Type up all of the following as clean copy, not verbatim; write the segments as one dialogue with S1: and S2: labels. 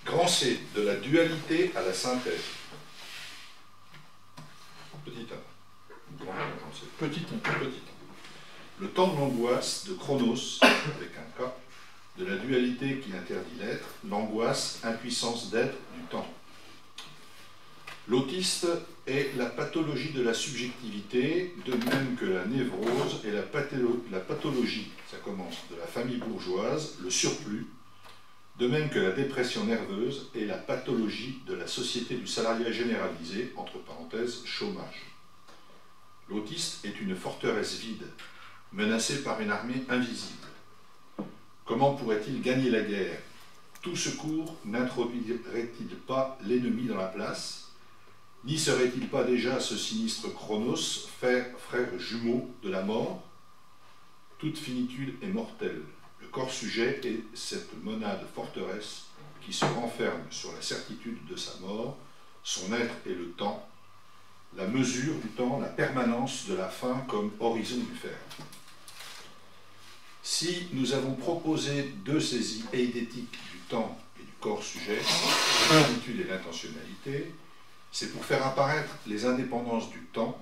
S1: Grand C, de la dualité à la synthèse. Petit 1. Grand C.
S2: Petit 1.
S1: Petit 1. Le temps de l'angoisse de Chronos, avec un K, de la dualité qui interdit l'être, l'angoisse, impuissance d'être du temps. L'autiste est la pathologie de la subjectivité, de même que la névrose est la pathologie, ça commence, de la famille bourgeoise, le surplus, de même que la dépression nerveuse est la pathologie de la société du salariat généralisé, entre parenthèses, chômage. L'autiste est une forteresse vide, menacée par une armée invisible. Comment pourrait-il gagner la guerre? Tout secours n'introduirait-il pas l'ennemi dans la place? N'y serait-il pas déjà ce sinistre Chronos, frère jumeau de la mort? Toute finitude est mortelle. Le corps sujet est cette monade forteresse qui se renferme sur la certitude de sa mort. Son être est le temps, la mesure du temps, la permanence de la fin comme horizon du fer. Si nous avons proposé deux saisies eidétiques du temps et du corps sujet, la finitude et l'intentionnalité, c'est pour faire apparaître les indépendances du temps,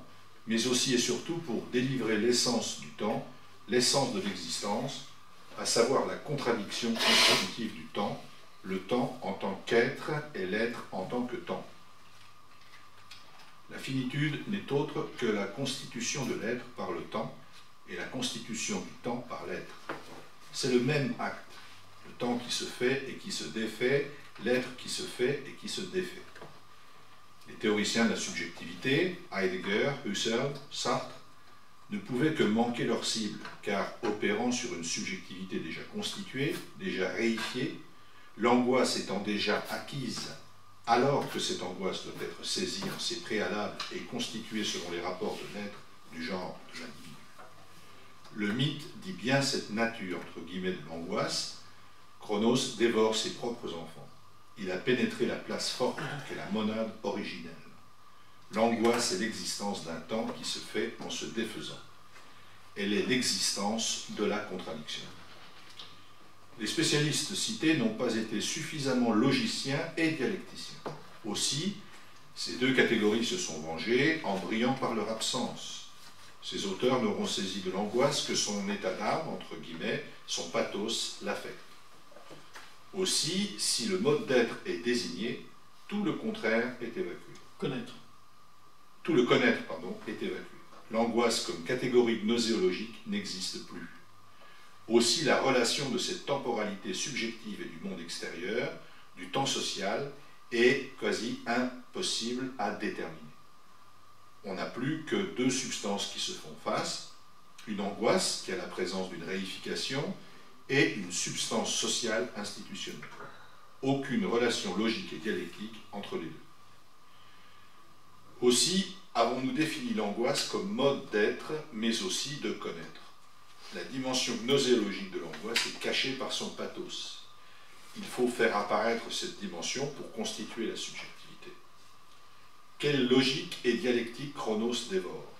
S1: mais aussi et surtout pour délivrer l'essence du temps, l'essence de l'existence, à savoir la contradiction constitutive du temps, le temps en tant qu'être et l'être en tant que temps. La finitude n'est autre que la constitution de l'être par le temps et la constitution du temps par l'être. C'est le même acte, le temps qui se fait et qui se défait, l'être qui se fait et qui se défait. Les théoriciens de la subjectivité, Heidegger, Husserl, Sartre, ne pouvaient que manquer leur cible, car opérant sur une subjectivité déjà constituée, déjà réifiée, l'angoisse étant déjà acquise, alors que cette angoisse doit être saisie en ses préalables et constituée selon les rapports de l'être, du genre, de l'individu. Le mythe dit bien cette nature, entre guillemets, de l'angoisse. Chronos dévore ses propres enfants. Il a pénétré la place forte qu'est la monade originelle. L'angoisse est l'existence d'un temps qui se fait en se défaisant. Elle est l'existence de la contradiction. Les spécialistes cités n'ont pas été suffisamment logiciens et dialecticiens. Aussi, ces deux catégories se sont vengées en brillant par leur absence. Ces auteurs n'auront saisi de l'angoisse que son état d'âme, entre guillemets, son pathos, l'affect. Aussi, si le mode d'être est désigné, tout le contraire est évacué. Tout le connaître, est évacué. L'angoisse comme catégorie gnoséologique n'existe plus. Aussi, la relation de cette temporalité subjective et du monde extérieur, du temps social, est quasi impossible à déterminer. On n'a plus que deux substances qui se font face, une angoisse qui a la présence d'une réification et une substance sociale institutionnelle. Aucune relation logique et dialectique entre les deux. Aussi, avons-nous défini l'angoisse comme mode d'être, mais aussi de connaître. La dimension gnoséologique de l'angoisse est cachée par son pathos. Il faut faire apparaître cette dimension pour constituer la subjectivité. Quelle logique et dialectique Chronos dévore?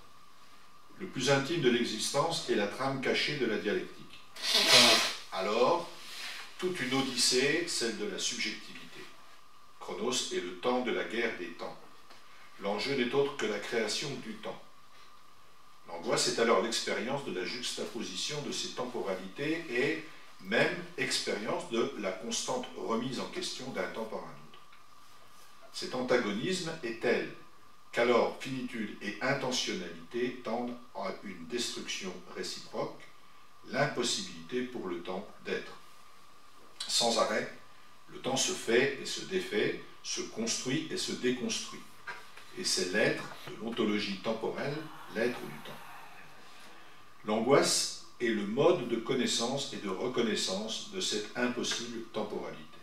S1: Le plus intime de l'existence est la trame cachée de la dialectique. Alors, toute une odyssée, celle de la subjectivité. Chronos est le temps de la guerre des temps. L'enjeu n'est autre que la création du temps. L'angoisse est alors l'expérience de la juxtaposition de ces temporalités et même expérience de la constante remise en question d'un temps par un autre. Cet antagonisme est tel qu'alors finitude et intentionnalité tendent à une destruction réciproque, l'impossibilité pour le temps d'être. Sans arrêt, le temps se fait et se défait, se construit et se déconstruit. Et c'est l'être de l'ontologie temporelle, l'être du temps. L'angoisse est le mode de connaissance et de reconnaissance de cette impossible temporalité.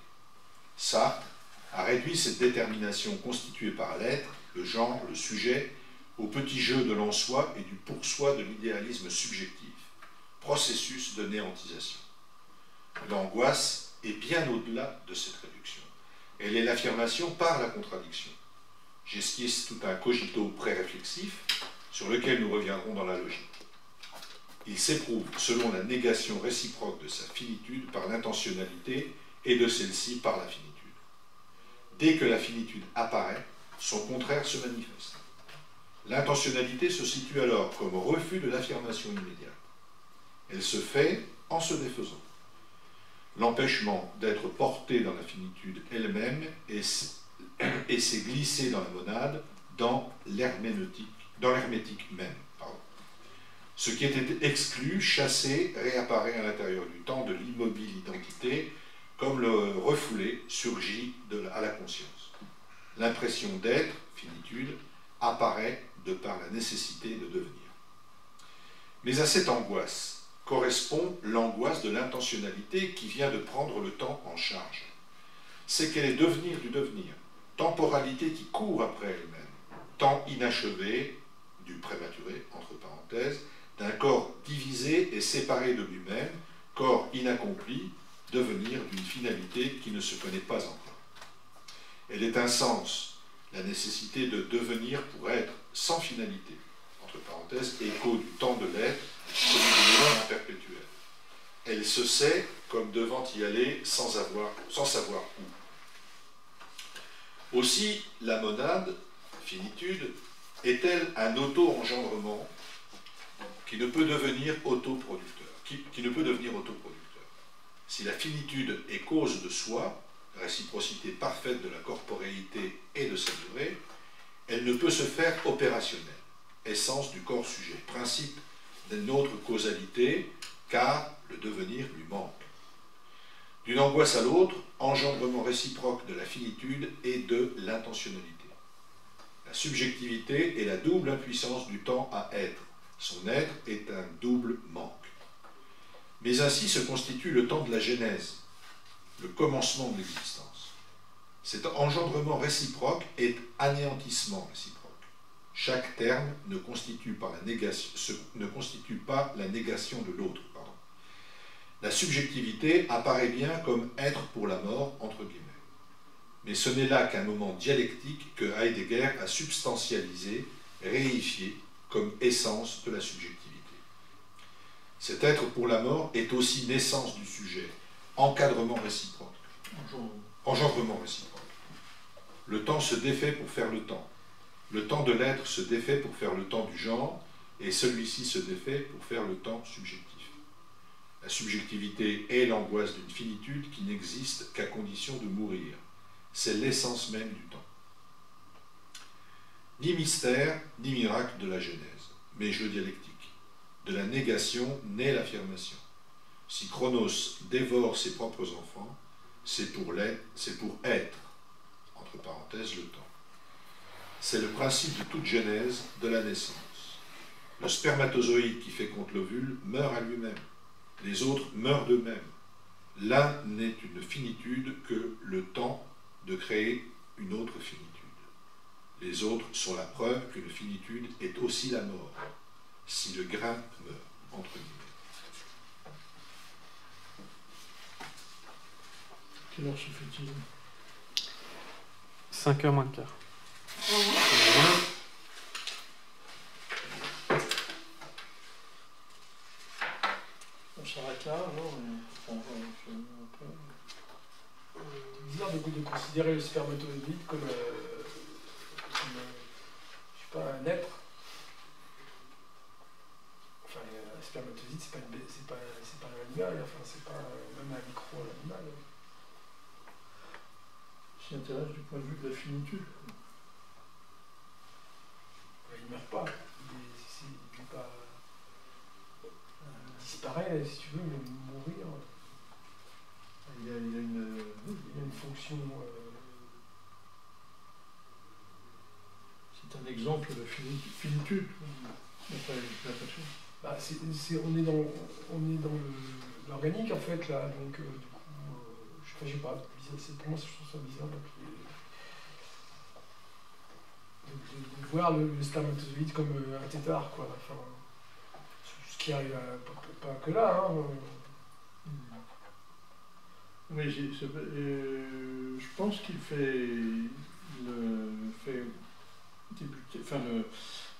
S1: Sartre a réduit cette détermination constituée par l'être, le genre, le sujet, au petit jeu de l'en-soi et du pour-soi de l'idéalisme subjectif, processus de néantisation. L'angoisse est bien au-delà de cette réduction. Elle est l'affirmation par la contradiction. J'esquisse tout un cogito pré-réflexif sur lequel nous reviendrons dans la logique. Il s'éprouve selon la négation réciproque de sa finitude par l'intentionnalité et de celle-ci par la finitude. Dès que la finitude apparaît, son contraire se manifeste. L'intentionnalité se situe alors comme refus de l'affirmation immédiate. Elle se fait en se défaisant. L'empêchement d'être porté dans la finitude elle-même et s'est glissé dans la monade, dans l'hermétique même. Pardon. Ce qui était exclu, chassé, réapparaît à l'intérieur du temps de l'immobile identité, comme le refoulé surgit à la conscience. L'impression d'être, finitude, apparaît de par la nécessité de devenir. Mais à cette angoisse correspond l'angoisse de l'intentionnalité qui vient de prendre le temps en charge. C'est qu'elle est devenir du devenir, temporalité qui court après elle-même, temps inachevé, du prématuré, entre parenthèses, d'un corps divisé et séparé de lui-même, corps inaccompli, devenir d'une finalité qui ne se connaît pas encore. Elle est un sens, la nécessité de devenir pour être sans finalité, entre parenthèses, écho du temps de l'être, celui du monde imperpétuel. Elle se sait comme devant y aller sans savoir où. Aussi, la monade, finitude, est-elle un auto-engendrement qui ne peut devenir autoproducteur, qui ne peut devenir autoproducteur. Si la finitude est cause de soi, réciprocité parfaite de la corporéité et de sa durée, elle ne peut se faire opérationnelle, essence du corps sujet, principe d'une autre causalité, car le devenir lui manque. D'une angoisse à l'autre, engendrement réciproque de la finitude et de l'intentionnalité. La subjectivité est la double impuissance du temps à être. Son être est un double manque. Mais ainsi se constitue le temps de la genèse, le commencement de l'existence. Cet engendrement réciproque est anéantissement réciproque. Chaque terme ne constitue pas la négation de l'autre. La subjectivité apparaît bien comme être pour la mort, entre guillemets. Mais ce n'est là qu'un moment dialectique que Heidegger a substantialisé, réifié comme essence de la subjectivité. Cet être pour la mort est aussi naissance du sujet, encadrement réciproque, engendrement réciproque. Le temps se défait pour faire le temps. Le temps de l'être se défait pour faire le temps du genre, et celui-ci se défait pour faire le temps subjectif. La subjectivité est l'angoisse d'une finitude qui n'existe qu'à condition de mourir. C'est l'essence même du temps. Ni mystère, ni miracle de la Genèse, mais jeu dialectique. De la négation naît l'affirmation. Si Chronos dévore ses propres enfants, c'est pour être, entre parenthèses, le temps. C'est le principe de toute genèse de la naissance. Le spermatozoïde qui féconde l'ovule meurt à lui-même. Les autres meurent d'eux-mêmes. L'un n'est une finitude que le temps de créer une autre finitude. Les autres sont la preuve qu'une finitude est aussi la mort, si le grain meurt, entre guillemets.
S2: Quelle heure se fait-il?
S3: 5h moins le quart.
S2: On s'arrête là, alors on va
S4: bizarre de considérer le spermatozoïde comme je sais pas, un être. Enfin, un spermatozoïde, c'est pas un animal, enfin, c'est pas même un micro-animal.
S2: s'y intéresse du point de vue de la finitude.
S4: Il ne meurt pas, il disparaît, si tu veux, mais mourir.
S2: Il y a une
S4: fonction.
S2: C'est un exemple de finitude, d'après l'impression.
S4: Bah, on est dans l'organique en fait là, donc du coup, je sais pas, pour moi je trouve ça bizarre de voir le spermatozoïde comme un tétard, quoi. Enfin, ce qui arrive pas que là, hein.
S2: Oui, je pense qu'il fait débuter, enfin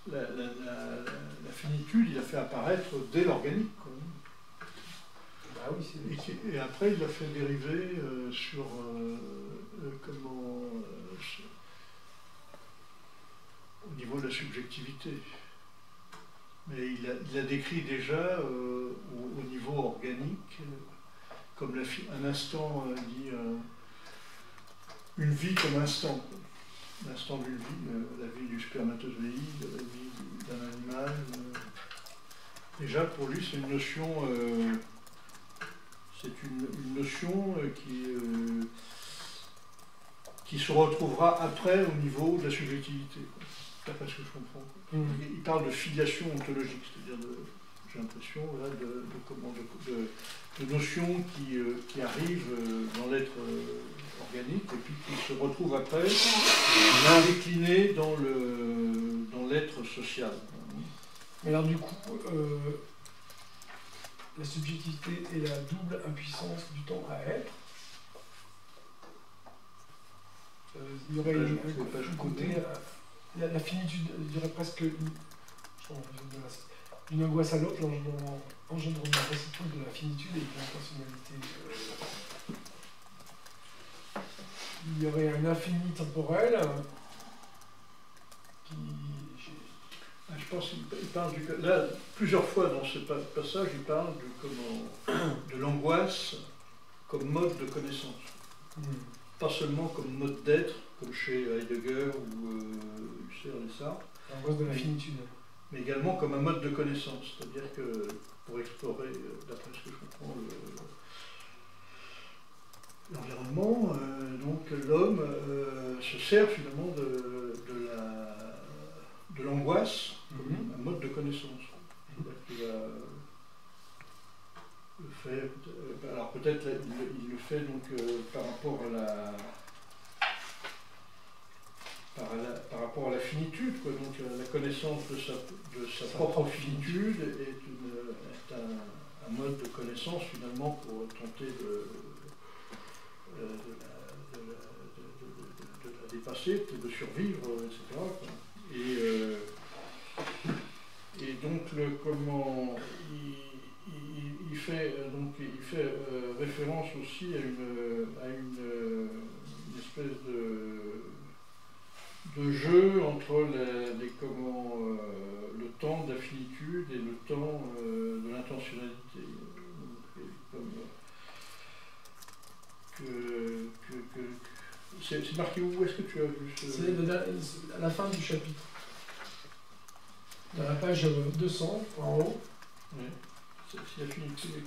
S2: la finitude, il a fait apparaître dès l'organique.
S4: Bah oui,
S2: et après, il l'a fait dériver sur au niveau de la subjectivité. Mais il a décrit déjà au niveau organique, comme un instant, dit une vie comme instant. L'instant d'une vie, la vie du spermatozoïde, la vie d'un animal. Déjà, pour lui, c'est une notion, qui se retrouvera après au niveau de la subjectivité. D'après ce que je comprends. Il parle de filiation ontologique, c'est-à-dire, j'ai l'impression, là, de notions qui arrivent dans l'être organique et puis qui se retrouvent après déclinées dans l'être social.
S4: Mais alors du coup, la subjectivité et la double impuissance du temps à être, il y aurait un côté, la finitude, je dirais presque d'une angoisse à l'autre, l'engendrement réciproque de la finitude et de l'intentionnalité. Il y aurait un infini temporel qui...
S2: Je pense qu'il parle là, plusieurs fois dans ce passage, il parle de l'angoisse comme mode de connaissance. Pas seulement comme mode d'être, comme chez Heidegger ou Husserl et ça.
S4: L'angoisse de la finitude.
S2: Mais également comme un mode de connaissance. C'est-à-dire que pour explorer, d'après ce que je comprends, l'environnement, donc l'homme se sert finalement de l'angoisse comme un mode de connaissance. Il le fait, alors peut-être il le fait donc par rapport à la finitude, quoi. Donc la connaissance de sa propre finitude est un mode de connaissance finalement pour tenter de la dépasser, de survivre, etc. Quoi. Et donc il fait référence aussi à une espèce de jeu entre le temps de la finitude et le temps de l'intentionnalité. C'est marqué où? Est-ce que tu as vu ce...
S4: C'est à la fin du chapitre. Dans la page 200, en haut.
S2: Oui. Si la finitude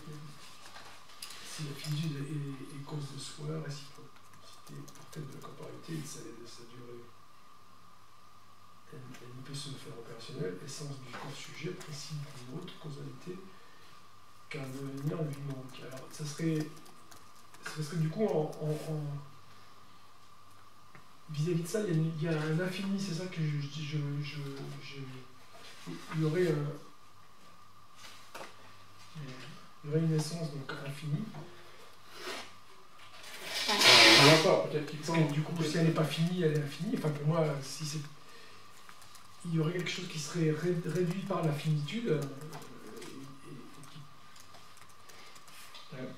S4: si la finitude est cause de soi, réciprocité, portée de la corporalité et de sa durée. Elle ne peut se faire opérationnelle, essence du corps sujet, principe d'une autre causalité, qu'un devenir lui manque. Alors, ça serait du coup, vis-à-vis de ça, il y a un infini, c'est ça que il y aurait une essence donc infinie.
S2: Peut-être qu'il
S4: Parce que du coup, si elle n'est pas finie, elle est infinie. Enfin, pour moi, il y aurait quelque chose qui serait réduit par la finitude.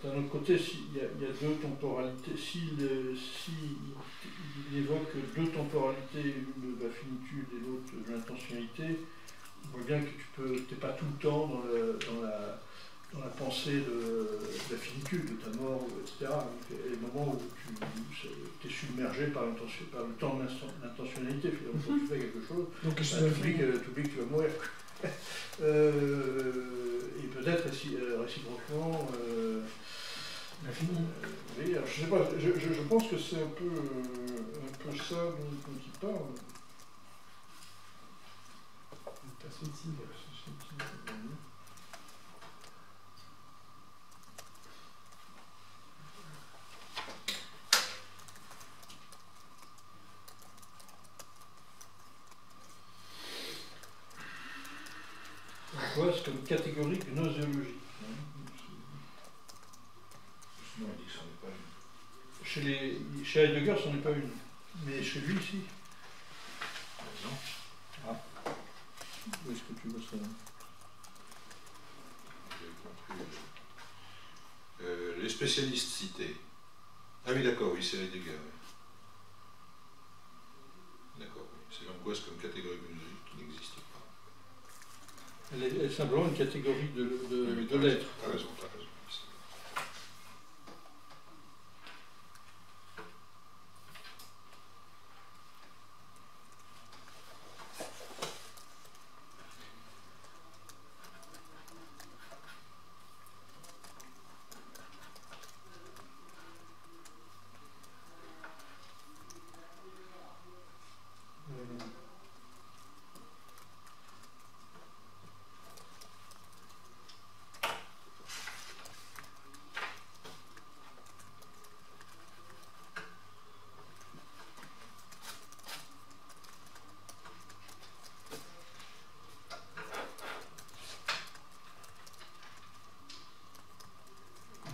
S2: D'un autre côté, il y a deux temporalités. S'il évoque deux temporalités, une de la finitude et l'autre de l'intentionnalité, on voit bien que tu n'es pas tout le temps dans la pensée de la finitude, de ta mort, etc. Donc, il y a des moments où tu es submergé par le temps de l'intentionnalité. Finalement, quand tu fais quelque chose, tu oublies que tu vas mourir. Et peut-être réciproquement
S4: l'infini.
S2: Oui, alors je sais pas, je pense que c'est un peu ça dont il parle.
S4: Une perspective.
S2: C'est comme catégorie gnoséologique.
S1: Sinon, il dit que c'en est pas une.
S2: Chez Heidegger, c'en est pas une. Mais chez lui, si.
S1: Non.
S2: Ah. Où est-ce que tu vois ça?
S1: J'ai compris. Les spécialistes cités. Ah oui, d'accord, oui, c'est Heidegger. angoisse comme catégorie qui n'existe pas.
S2: Elle est simplement une catégorie de l'être.
S1: T'as raison, t'as raison.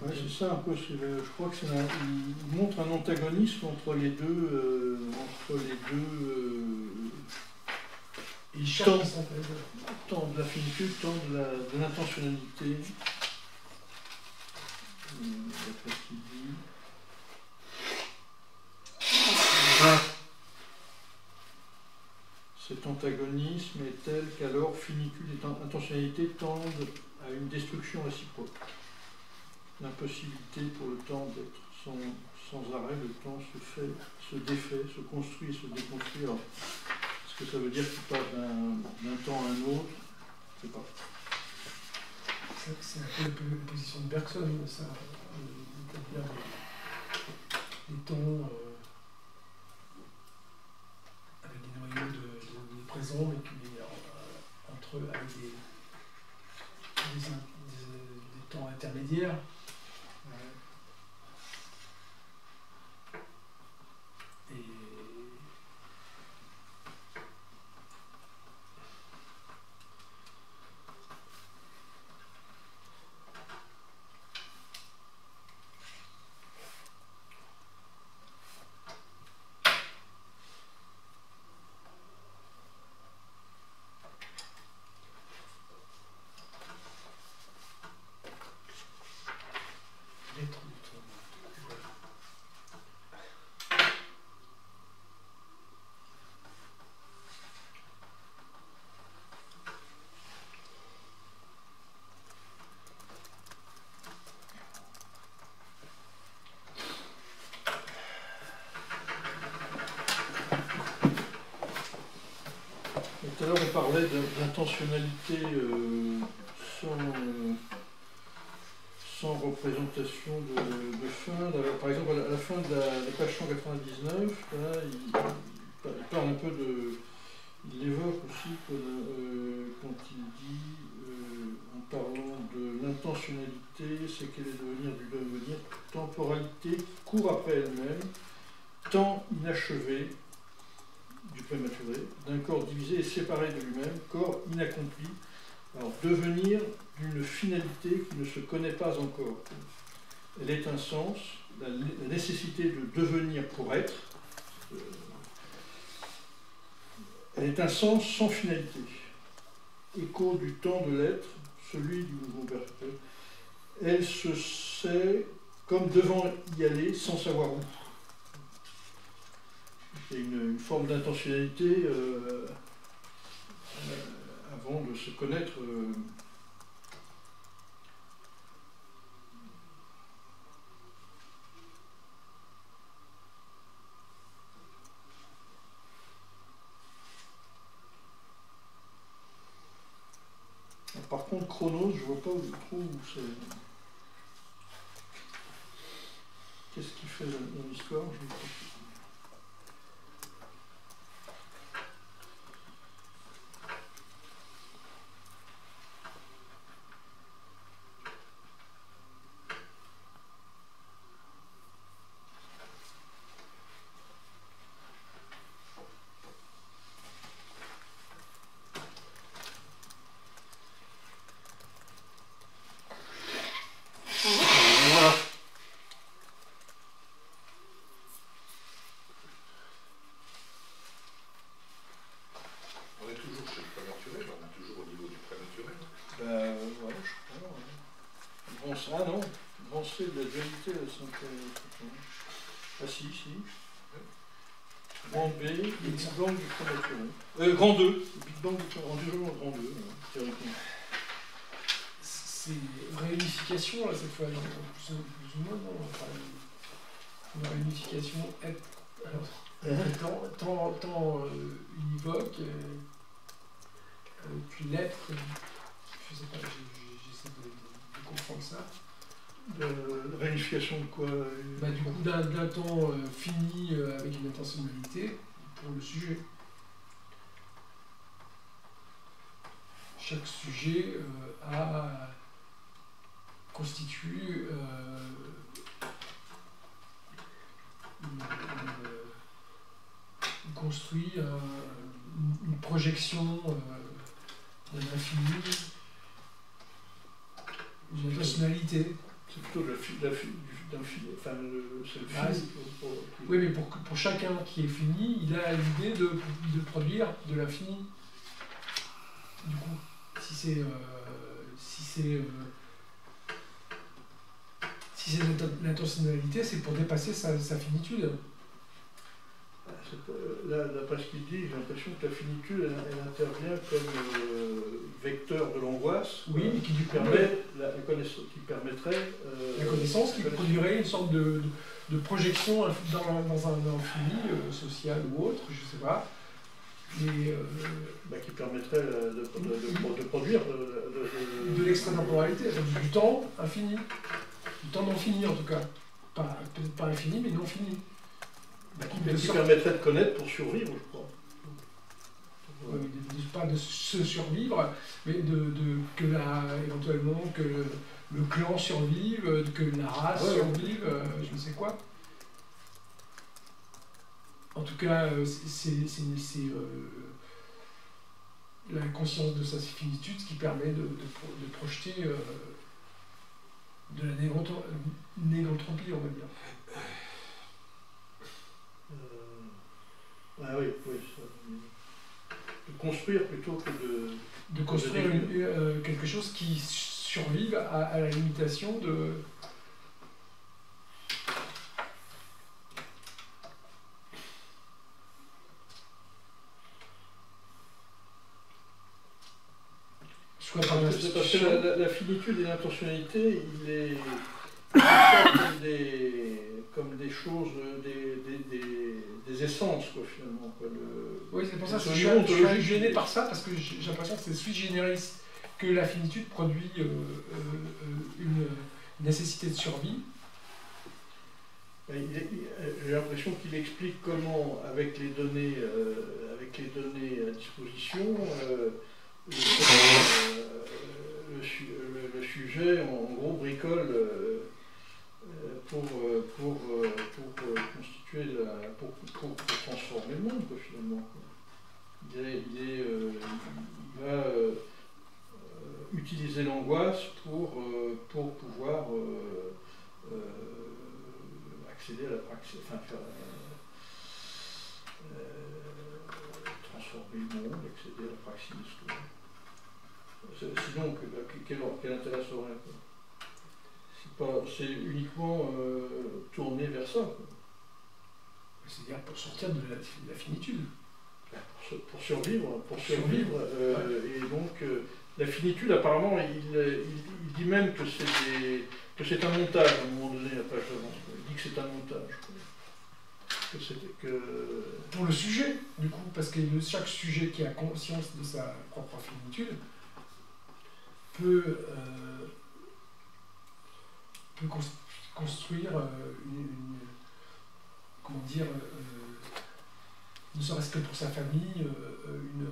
S2: Ouais, c'est ça un peu, je crois que il montre un antagonisme entre les deux,
S4: Et il cherche à s'en
S2: tant de la finitude, tant de l'intentionnalité. D'après ce qu'il dit. Cet antagonisme est tel qu'alors finitude et intentionnalité tendent à une destruction réciproque. L'impossibilité pour le temps d'être sans arrêt, le temps se défait, se construit et se déconstruit. Alors, est-ce que ça veut dire qu'il passe d'un temps à un autre? Je ne sais pas.
S4: C'est un peu la position de Bergson, ça. C'est-à-dire des temps avec des noyaux de présent, mais entre eux, avec des temps intermédiaires. Et l'être du temps.
S2: Tout à l'heure, on parlait d'intentionnalité sans représentation de fin. Par exemple, à la fin de la page 199, là, il parle un peu de... Il l'évoque aussi quand il dit, en parlant de l'intentionnalité, c'est qu'elle est devenir du devenir, temporalité qui court après elle-même, temps inachevé du prématuré, d'un corps divisé et séparé de lui-même, corps inaccompli, alors devenir d'une finalité qui ne se connaît pas encore. Elle est un sens, la nécessité de devenir pour être, elle est un sens sans finalité, écho du temps de l'être, celui du nouveau perpétuel. Elle se sait comme devant y aller sans savoir où. C'est une forme d'intentionnalité avant de se connaître. Par contre, Chronos, je ne vois pas trop où c'est. Qu'est-ce qu'il fait dans l'histoire? Je ne sais pas. Ah non, pensée de la dualité de la synthèse. Ah si, si. Grand B, le Big Bang du prématuré.
S3: Grand 2.
S2: Le Big Bang en toujours grand 2, théoriquement.
S4: C'est réunification, là, cette fois, non, plus ou moins, non. Enfin, une réunification tant univoque, avec l'être, je sais pas, j'essaie de comprendre ça.
S2: Réunification de quoi
S4: Du coup, d'un temps fini avec une intentionnalité pour le sujet. Chaque sujet constitue construit une projection d'un infini, une intentionnalité.
S2: C'est plutôt d'un fini, enfin, c'est le fini.
S4: Oui, mais pour chacun qui est fini, il a l'idée de produire de l'infini. Du coup, si c'est l'intentionnalité, c'est pour dépasser sa finitude.
S2: Là, d'après ce qu'il dit, j'ai l'impression que la finitude, elle intervient comme vecteur de l'angoisse,
S4: oui, et qui lui
S2: permet la connaissance, qui permettrait
S4: la connaissance, qui produirait une sorte de projection dans un infini, social ou autre, je sais pas. Mais
S2: qui permettrait de produire
S4: de l'extratemporalité, du temps infini, du temps non fini en tout cas, peut-être pas infini mais non fini.
S2: Qui permettrait de connaître pour survivre, je crois.
S4: Pas de se survivre, mais éventuellement que le clan survive, que la race survive, je ne sais quoi. En tout cas, c'est la conscience de sa finitude qui permet de projeter de la négantropie, on va dire.
S2: Oui, ça. De construire plutôt que
S4: de construire quelque chose qui survive à la limitation de...
S2: Parce que la finitude et l'intentionnalité, il est comme des choses, des essences, quoi, finalement. Quoi.
S4: Oui, c'est pour ça que je suis gêné par ça, parce que j'ai l'impression que c'est sui generis, que la finitude produit une nécessité de survie.
S2: J'ai l'impression qu'il explique comment, avec les données à disposition, le sujet, en gros, bricole pour constituer pour transformer le monde, quoi, finalement. Il va utiliser l'angoisse pour pouvoir accéder à la praxis, enfin transformer le monde, accéder à la praxis. Sinon, quel intérêt ça aurait? C'est uniquement tourné vers ça.
S4: C'est-à-dire pour sortir de la finitude.
S2: Pour survivre. Et donc, la finitude, apparemment, il dit même que c'est un montage, à un moment donné, la page d'avant. Il dit que c'est un montage.
S4: Pour le sujet, du coup, parce que chaque sujet qui a conscience de sa propre finitude peut construire comment dire, ne serait-ce que pour sa famille, une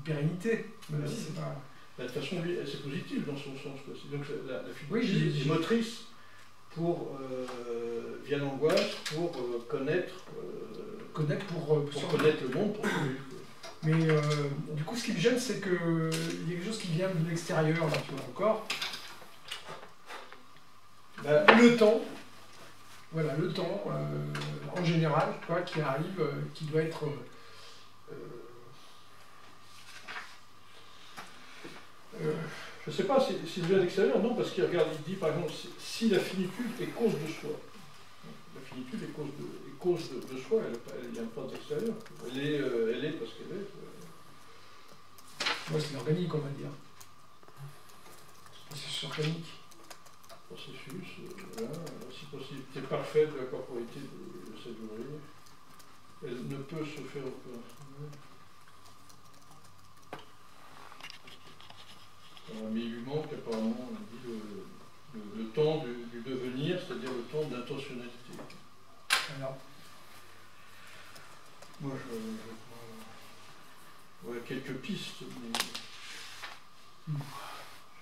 S4: pérennité, même si c'est pas...
S2: De toute façon, c'est positif dans son sens. Donc la finitude est motrice pour, via l'angoisse, pour connaître pour connaître le monde, pour survivre.
S4: Mais du coup, ce qui me gêne, c'est qu'il y a quelque chose qui vient de l'extérieur, là, tu vois, encore. Le temps, voilà, le temps, en général, quoi, qui arrive, qui doit être...
S2: je ne sais pas s'il vient de l'extérieur, non, parce qu'il regarde, il dit par exemple, si la finitude est cause de soi. La finitude est cause de soi, elle ne vient pas de l'extérieur. Elle est parce qu'elle est.
S4: Moi, c'est l'organique, on va dire. C'est organique.
S2: Processus, voilà, si possibilité parfaite de la corporité de cette ouvrier. Elle ne peut se faire opérationnelle. Mais il lui manque apparemment, on dit, le temps du devenir, c'est-à-dire le temps d'intentionnalité.
S4: Alors,
S2: moi, je vois quelques pistes, mais je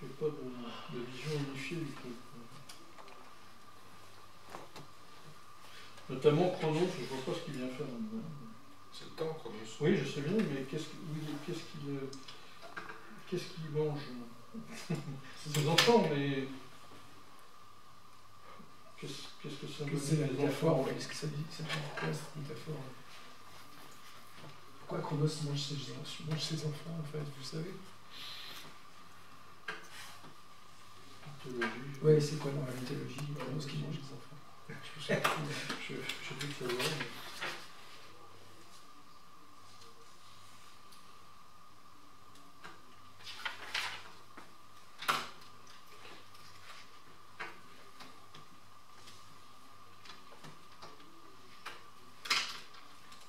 S2: n'ai pas de vision unifiée du truc. Notamment Chronos, je ne vois pas ce qu'il vient faire là-dedans.
S1: C'est le temps, Chronos.
S2: Oui, je sais bien, mais qu'est-ce qu'il mange? C'est des enfants, mais qu'est-ce que ça veut
S4: c'est la
S2: dire, les
S4: métaphore,
S2: enfants?
S4: qu'est-ce que ça dit? C'est quoi cette métaphore? Pourquoi Chronos mange ses enfants, en fait, vous savez?
S2: Mythologie.
S4: Oui, c'est quoi dans la mythologie, Chronos qui mange les enfants?
S2: Je sais plus que savoir.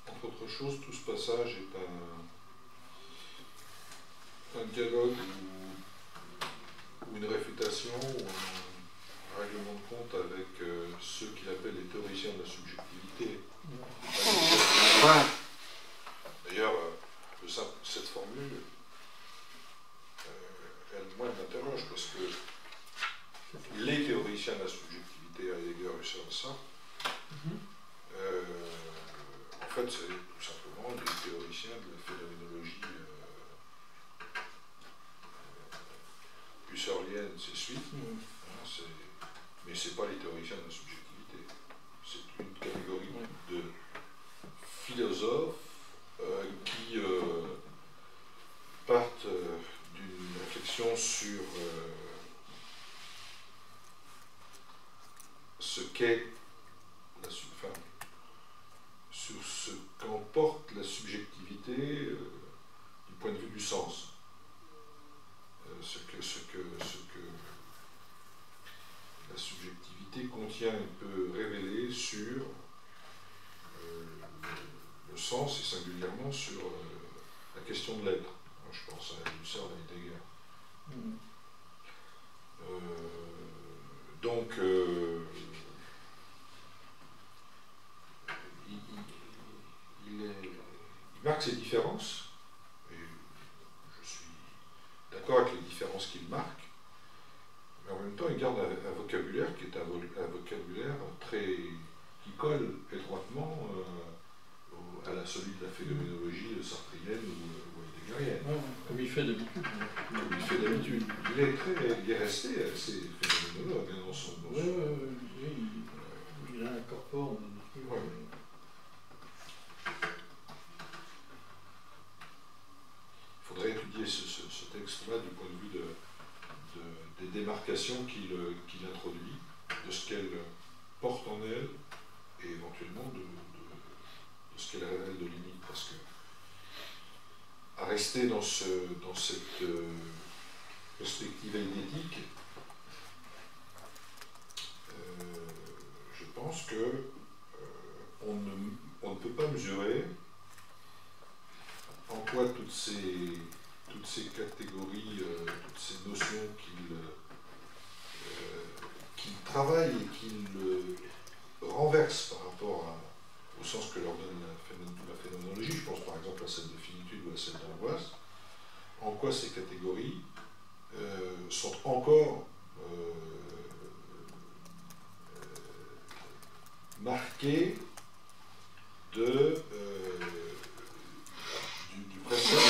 S1: Entre autres choses, tout ce passage est un dialogue ou une réfutation ou un règlement de compte avec ceux qu'il appelle les théoriciens de la subjectivité. D'ailleurs, cette formule, moi, elle m'interroge parce que les théoriciens de la subjectivité, Heidegger et Searle, en fait, c'est tout simplement les théoriciens de la phénoménologie husserlienne, c'est suite. Mais ce n'est pas les théoriciens de la subjectivité. C'est une catégorie de philosophes qui partent d'une réflexion sur ce qu'est sur ce qu'emporte la subjectivité du point de vue du sens. Ce que la subjectivité contient et peut révéler sur le sens et singulièrement sur la question de l'être. Je pense à Husserl et Heidegger. Donc, il marque ces différences, et je suis d'accord avec les différences qu'il marque, mais en même temps il garde un vocabulaire qui est un vocabulaire qui colle étroitement à celui de la phénoménologie sartrienne ou heideggerienne.
S2: Comme il fait d'habitude.
S1: Comme il fait d'habitude. Il est resté assez phénoménologue dans son...
S2: Il incorpore des trucs.
S1: Il faudrait étudier ce texte-là du point de vue des démarcations qu'il introduit, de ce qu'elle porte en elle, et éventuellement de ce qu'elle révèle de limite. Parce que à rester dans cette perspective eidétique, je pense que on ne peut pas mesurer en quoi toutes ces catégories, toutes ces notions qu'il travaille et qu'il renverse par rapport au sens que leur donne la phénoménologie, je pense par exemple à celle de finitude ou à celle d'angoisse, en quoi ces catégories sont encore marquées du précepte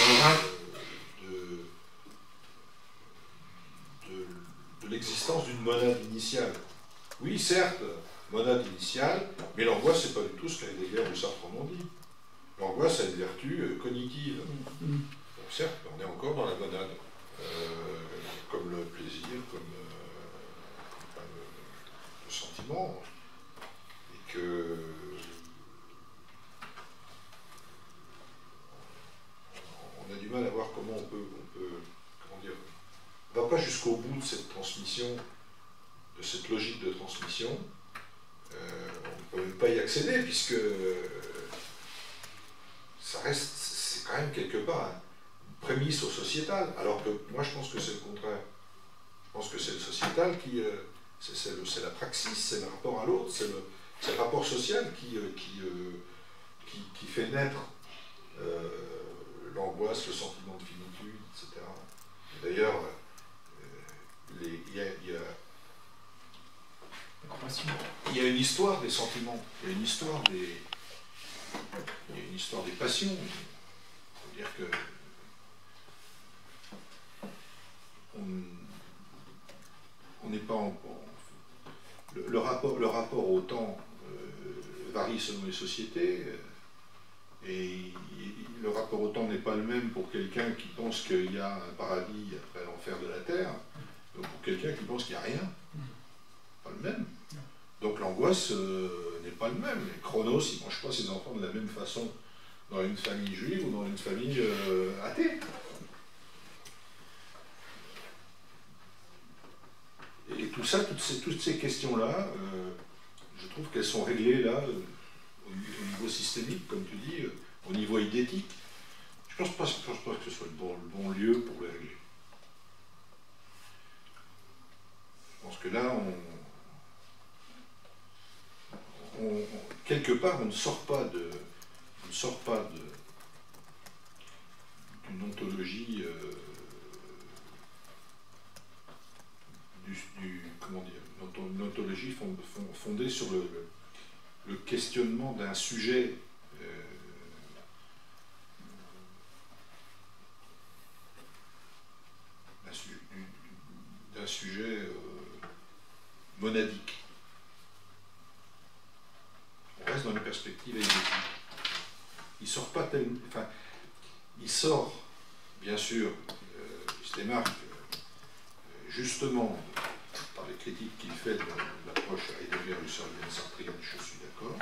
S1: de l'existence d'une monade initiale. Oui, certes, monade initiale, mais l'angoisse, c'est pas du tout ce qu'Heidegger ou Sartre en ont dit. L'angoisse a une vertu cognitive. Donc, certes, on est encore dans la monade, comme le plaisir, comme le sentiment, et que on a du mal à voir comment on peut comment dire, on ne va pas jusqu'au bout de cette transmission, de cette logique de transmission. On ne peut même pas y accéder, puisque ça reste, c'est quand même quelque part une prémisse au sociétal, alors que moi je pense que c'est le contraire. Je pense que c'est le sociétal qui, c'est la praxis, c'est le rapport à l'autre, c'est le rapport social qui fait naître l'angoisse, le sentiment de finitude, etc. D'ailleurs, il y a une histoire des sentiments, il y a une histoire des passions. C'est-à-dire que on n'est pas le rapport au temps varie selon les sociétés, et le rapport au temps n'est pas le même pour quelqu'un qui pense qu'il y a un paradis après l'enfer de la terre, que pour quelqu'un qui pense qu'il n'y a rien. Pas le même. Donc l'angoisse n'est pas le même. Et Chronos, il ne mange pas ses enfants de la même façon dans une famille juive ou dans une famille athée. Et tout ça, toutes ces questions-là, je trouve qu'elles sont réglées là, au niveau systémique, comme tu dis, au niveau idétique. Je ne pense pas que ce soit le bon lieu pour les régler. Je pense que là, quelque part, on ne sort pas d'une ontologie comment dire, une ontologie fondée sur le questionnement d'un sujet monadique. On reste dans une perspective égotique. Il sort pas tellement. Enfin, il sort, bien sûr, il se démarque justement par les critiques qu'il fait de l'approche heidegger-husserlienne-sartrienne, je suis d'accord.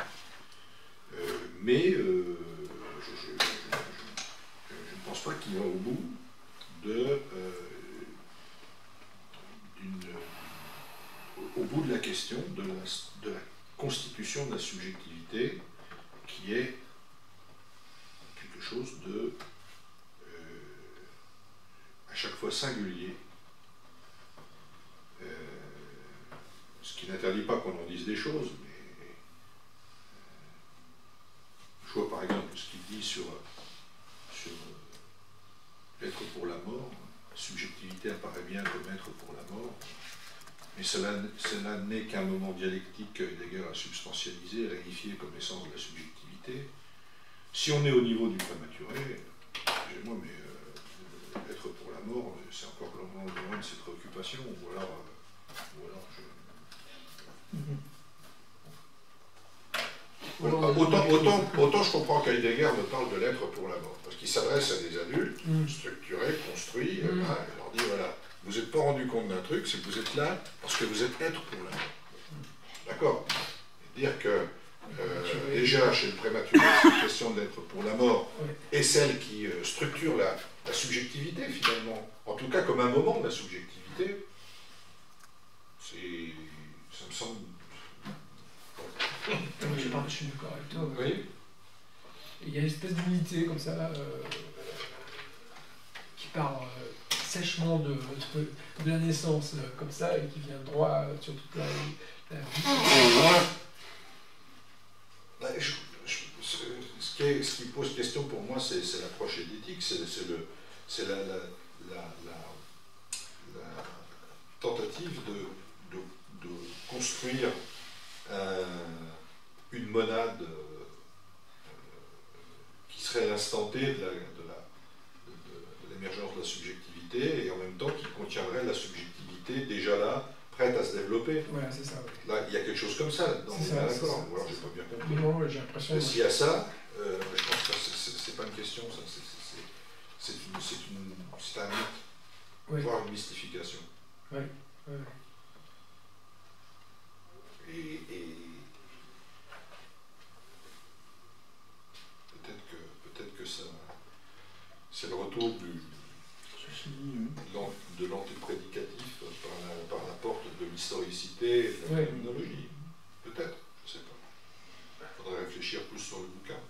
S1: Mais je ne pense pas qu'il va au bout au bout de la question de la constitution de la subjectivité, qui est quelque chose de à chaque fois singulier, ce qui n'interdit pas qu'on en dise des choses, mais je vois par exemple ce qu'il dit sur l'être pour la mort. La subjectivité apparaît bien comme être pour la mort, mais cela n'est qu'un moment dialectique que Heidegger a substantialisé, réifié comme essence de la subjectivité. Si on est au niveau du prématuré, excusez-moi, mais être pour la mort, c'est encore loin de ses préoccupations, ou alors Autant je comprends qu'Heidegger me parle de l'être pour la mort, parce qu'il s'adresse à des adultes structurés, construits, et il leur dit voilà, vous n'êtes pas rendu compte d'un truc, c'est que vous êtes là parce que vous êtes être pour la mort. D'accord? Dire que déjà chez le prématuré, cette question d'être pour la mort est celle qui structure la subjectivité finalement, en tout cas comme un moment de la subjectivité, ça me semble.
S4: Je suis d'accord avec toi.
S1: Oui.
S4: Il y a une espèce d'unité comme ça qui part sèchement de la naissance comme ça et qui vient droit sur toute la vie.
S1: Ce qui pose question pour moi, c'est l'approche éthique, c'est la tentative de construire une monade qui serait à l'instant T de l'émergence de la subjectivité, et en même temps qui contiendrait la subjectivité déjà là, prête à se développer.
S4: Voilà, c'est ça. Oui.
S1: Là, il y a quelque chose comme ça, dans le d'accord, ou alors j'ai pas bien compris.
S4: Non, j'ai l'impression.
S1: S'il y a ça, je pense que c'est pas une question, ça, c'est un mythe, voire une mystification.
S4: Oui.
S1: Et l'antéprédicatif par la porte de l'historicité et de la terminologie. Peut-être, je ne sais pas. Il faudrait réfléchir plus sur le bouquin.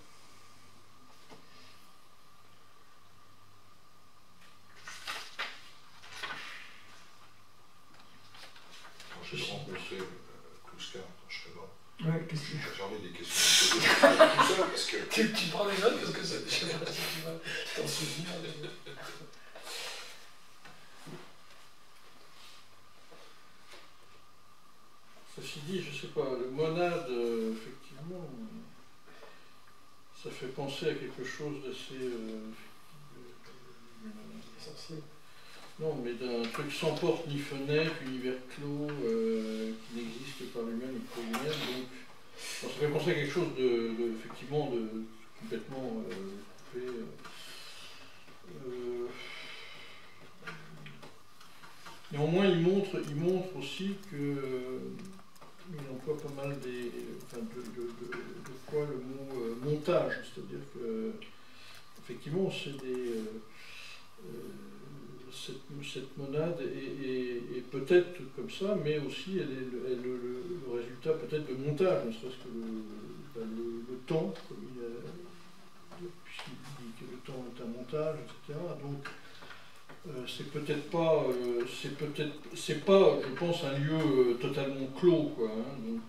S1: Quand j'ai rencontré Kluska, quand je serai mort,
S4: Ouais, qu'est-ce que
S1: j'en ai des questions à me poser tout ça, parce que...
S4: tu prends des notes parce que je sais pas si tu vas t'en souvenir.
S2: Ceci dit, je ne sais pas, le monade, effectivement, ça fait penser à quelque chose d'assez
S4: Essentiel.
S2: non, mais d'un truc sans porte ni fenêtre, univers clos, qui n'existe par lui-même et pour lui-même. Donc, ça fait penser à quelque chose effectivement, de complètement coupé. Néanmoins, il montre aussi que il emploie pas mal de fois le mot montage, c'est-à-dire que effectivement c'est cette monade est peut-être comme ça, mais aussi elle est le résultat peut-être de montage, ne serait-ce que le temps, comme puisqu'il dit que le temps est un montage, etc. Donc c'est peut-être pas, je pense, un lieu totalement clos, quoi. Hein, donc,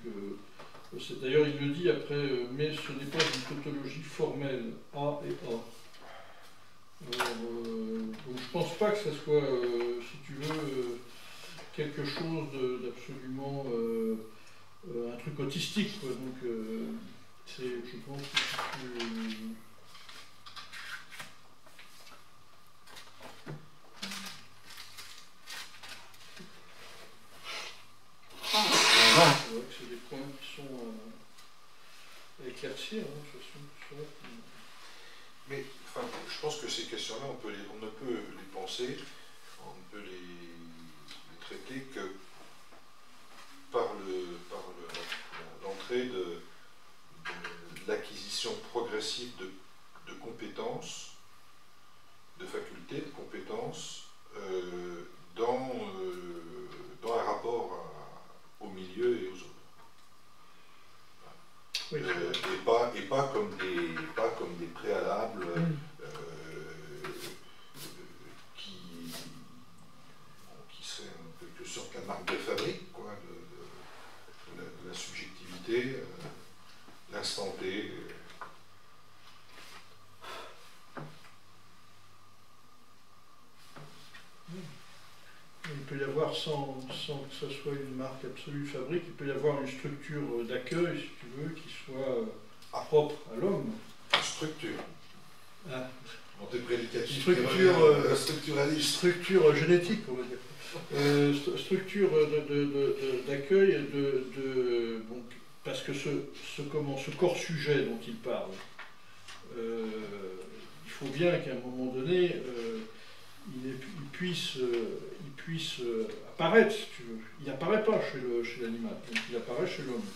S2: d'ailleurs, il le dit après, mais ce n'est pas une tautologie formelle, A et A. Donc, je pense pas que ça soit, si tu veux, quelque chose d'absolument, un truc autistique, quoi. Donc, je pense que c'est plus... C'est vrai que c'est des points qui sont à éclaircir, hein, de toute façon.
S1: Mais enfin, je pense que ces questions-là, on ne peut les penser, on ne peut les traiter que par l'entrée de l'acquisition progressive de compétences, de facultés, de compétences, dans un rapport au milieu et aux autres.
S2: Oui,
S1: et pas comme des préalables qui seraient en quelque sorte la marque de fabrique, quoi, de la subjectivité, l'instant T.
S2: Il peut y avoir, sans que ce soit une marque absolue fabrique, il peut y avoir une structure d'accueil, si tu veux, qui soit propre à l'homme.
S1: Structure.
S2: Ah.
S1: Structure
S2: génétique, on va dire. Structure d'accueil, parce que ce corps sujet dont il parle, il faut bien qu'à un moment donné, il puisse apparaître, si tu veux. Il n'apparaît pas chez l'animal, donc il apparaît chez l'homme.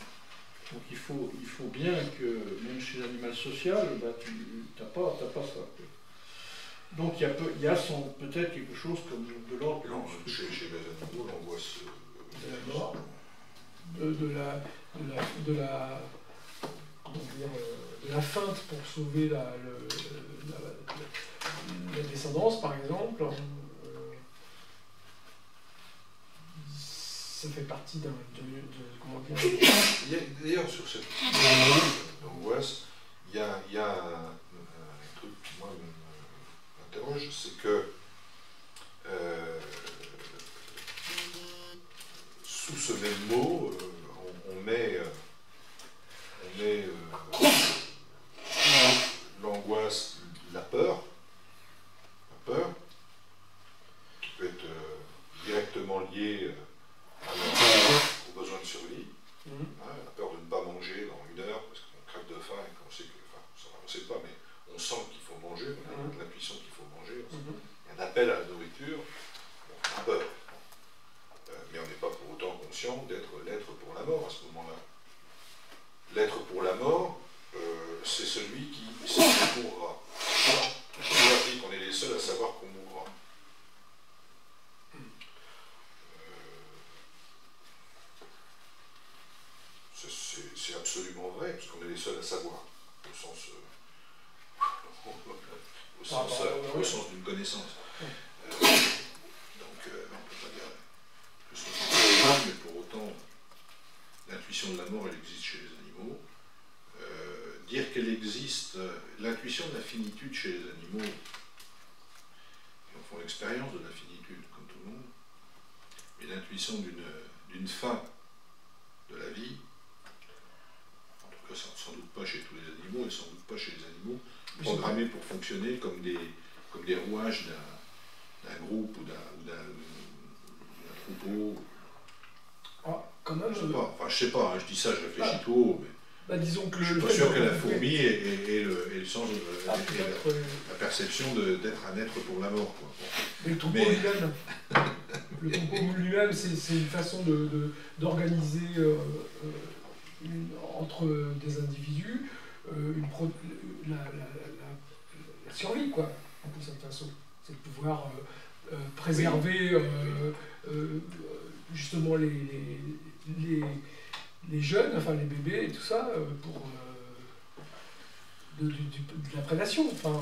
S2: Donc il faut bien que, même chez l'animal social, tu n'as pas ça. Quoi. Donc il y a peut-être quelque chose comme de l'ordre
S1: chez les animaux, l'angoisse
S4: de la mort, de la feinte pour sauver la descendance, par exemple. Ça fait partie comment dire.
S1: D'ailleurs, sur cette angoisse, il y a un truc qui, moi, m'interroge, c'est que sous ce même mot, on met l'angoisse, la peur, qui peut être directement liée aux besoins de survie, la peur de ne pas manger dans 1 heure parce qu'on crève de faim et qu'on sait que, on ne sait pas, mais on sent qu'il faut manger, on a l'intuition qu'il faut manger, il y a un appel à la nourriture, on a peur. Mais on n'est pas pour autant conscient d'être l'être pour la mort à ce moment-là. L'être pour la mort, c'est celui qui sait qu'on mourra. On dit qu'on est les seuls à savoir qu'on mourra. parce qu'on est les seuls à savoir, au sens, au sens d'une connaissance. Donc, on ne peut pas dire que ce soit mais pour autant, l'intuition de la mort, elle existe chez les animaux. Dire qu'elle existe, l'intuition de la finitude chez les animaux, ils font l'expérience de la finitude, comme tout le monde, mais l'intuition d'une fin de la vie, en tout cas sans doute pas chez tous les animaux, et sans doute pas chez les animaux programmés pour fonctionner comme des rouages d'un groupe ou d'un troupeau.
S4: Ah, quand même,
S1: Je sais pas, enfin, je sais pas, hein, je dis ça, je réfléchis tout haut, mais
S4: disons que
S1: je suis pas sûr que la fourmi ait le sens de la perception d'être un être pour la mort. Quoi.
S4: Mais le troupeau lui-même, le troupeau lui-même, c'est une façon d'organiser entre des individus la survie, quoi, de cette façon. C'est de pouvoir préserver justement les jeunes, enfin les bébés et tout ça, pour de la prédation. Enfin,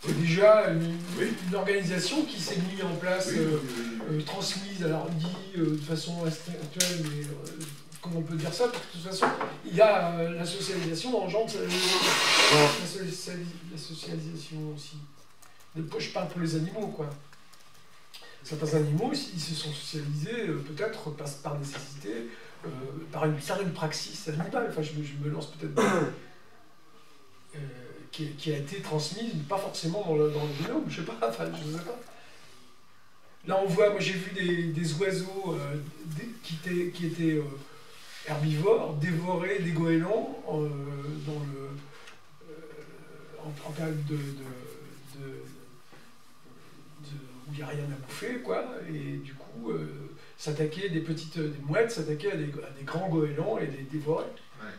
S4: c'est déjà une organisation qui s'est mise en place, transmise, alors on dit de façon intellectuelle, mais comment on peut dire ça? Parce que de toute façon, il y a la socialisation engendre la socialisation aussi. Je parle pour les animaux, quoi. Certains animaux, ils se sont socialisés peut-être par nécessité, par une certaine praxis animale. Enfin, je me lance peut-être qui a été transmise, pas forcément dans le génome, je sais pas, enfin, je sais pas. Là, on voit, moi j'ai vu des oiseaux qui étaient herbivores, dévorer des goélands en période où il n'y a rien à bouffer, quoi, et du coup, s'attaquer des mouettes s'attaquaient à des grands goélands et les dévorer.
S1: Ouais.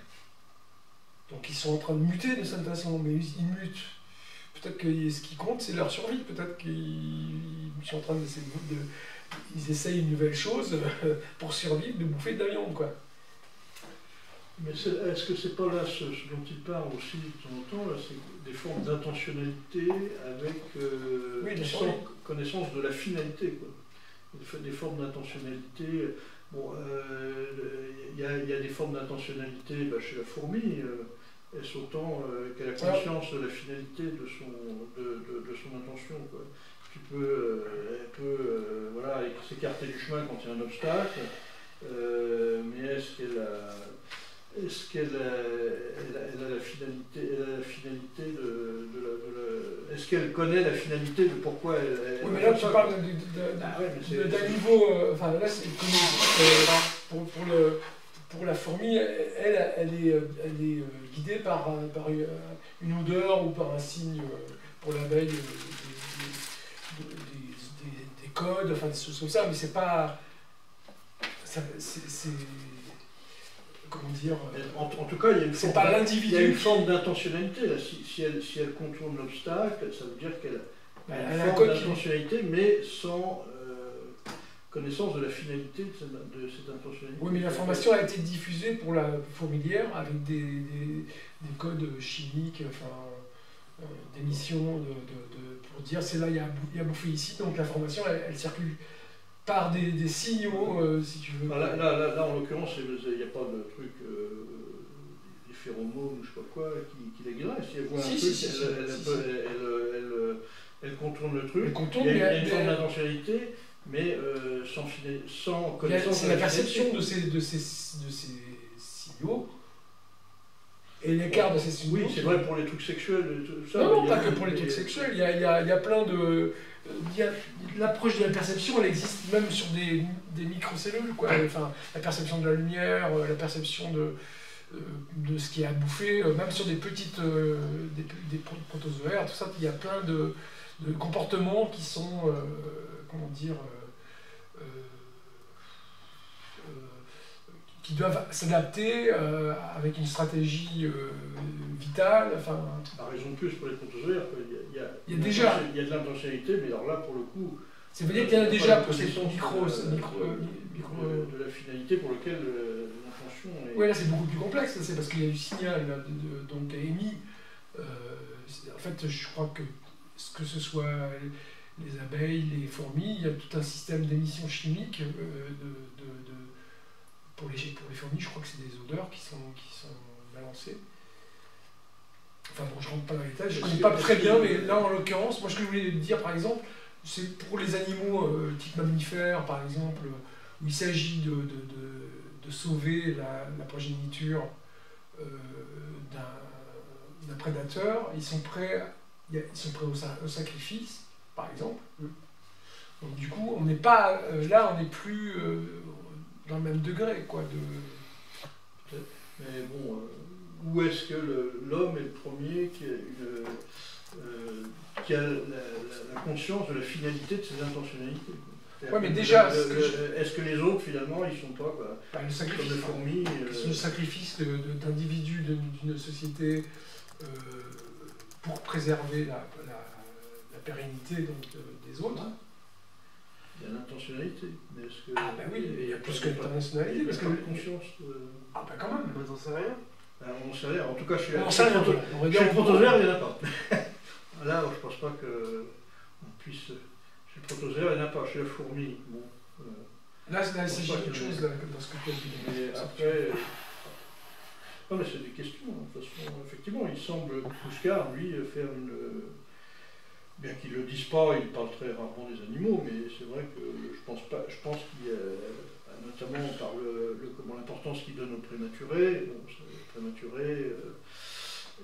S4: Donc ils sont en train de muter de cette façon, mais ils mutent. Peut-être que ce qui compte, c'est leur survie, peut-être qu'ils sont en train d'essayer ils essayent une nouvelle chose pour survivre, de bouffer de la viande, quoi.
S2: Mais est-ce que c'est pas là ce dont il parle aussi de temps en temps, là, c'est des formes d'intentionnalité avec sans connaissance de la finalité, quoi. Des formes d'intentionnalité. Bon, il y a des formes d'intentionnalité chez la fourmi, est-ce autant qu'elle a conscience de la finalité de son intention, quoi. Elle peut voilà, s'écarter du chemin quand il y a un obstacle, mais est-ce qu'elle a la finalité est-ce qu'elle connaît la finalité de pourquoi elle
S4: oui, mais là tu parles d'un niveau, enfin là c'est pour la fourmi, elle est guidée par une odeur ou par un signe pour l'abeille, des codes, enfin des choses comme ça, mais c'est pas, c'est comment dire,
S2: en tout cas,
S4: c'est pas l'individu.
S2: Il y a une forme d'intentionnalité. Si elle contourne l'obstacle, ça veut dire qu'elle a une forme d'intentionnalité, mais sans connaissance de la finalité de cette intentionnalité.
S4: Oui, mais l'information a été diffusée pour la fourmilière avec des codes chimiques, enfin, d'émissions pour dire c'est là, il y a bouffé ici, donc l'information elle circule par des signaux, si tu veux.
S2: Là, en l'occurrence, il n'y a pas de truc, des phéromones ou je sais pas quoi, qui la guideraient. Si elle voit un truc, elle contourne le truc. Il y a une forme d'intentionnalité, mais sans connaissance.
S4: C'est la perception de ces signaux. Et l'écart de ces signaux.
S2: Oui, c'est vrai pour les trucs sexuels. Tout ça,
S4: non, pas que pour les trucs sexuels. Il y a plein de. L'approche de la perception, elle existe même sur des microcellules, quoi. Enfin, la perception de la lumière, la perception de ce qui est à bouffer, même sur des petites des protozoaires, tout ça, il y a plein de comportements qui sont, comment dire, qui doivent s'adapter avec une stratégie vitale. Enfin,
S2: raison de plus pour les protozoaires, il y a de l'intentionnalité, mais alors là, pour le coup...
S4: Ça veut dire qu'il y en a déjà pour ces
S2: de la finalité pour laquelle l'intention est...
S4: Oui, là c'est beaucoup plus complexe, c'est parce qu'il y a du signal donc émis. En fait, je crois que ce soit les abeilles, les fourmis, il y a tout un système d'émissions chimiques pour les fourmis, je crois que c'est des odeurs qui sont balancées. Enfin bon, je rentre pas dans les détails, je ne connais pas très bien, mais là en l'occurrence, moi ce que je voulais dire par exemple, c'est pour les animaux type mammifères par exemple, où il s'agit de sauver la progéniture d'un prédateur, ils sont prêts au sacrifice, par exemple. Donc du coup, on n'est pas là, on n'est plus dans le même degré, quoi.
S2: Mais bon, où est-ce que l'homme est le premier qui a la conscience de la finalité de ses intentionnalités?
S4: Ouais, mais déjà,
S2: est-ce que les autres, finalement, ils sont pas
S4: le sacrifice,
S2: comme des fourmis
S4: le sacrifice d'individus d'une société pour préserver la pérennité donc, des autres.
S2: Il y a l'intentionnalité, mais est-ce que...
S4: Ah ben oui, il y a plus que l'intentionnalité, parce que...
S2: conscience...
S4: Ah ben quand même.
S3: Mais t'en sais rien.
S2: On n'en sait rien, en tout cas, chez
S4: On
S2: le protozoaire, il n'y en a pas. Là, je ne pense pas qu'on puisse... Chez le protozoaire, il n'y en a pas. Chez la fourmi, bon...
S4: Là, il s'agit d'autre chose là, dans ce que tu as dit.
S2: Mais après... Non, mais c'est des questions. De toute façon, effectivement, il semble que Pushkar, lui, faire une... Bien qu'ils ne le disent pas, il parle très rarement des animaux, mais c'est vrai que je pense qu'il y a, notamment par l'importance qu'il donne aux prématurés, et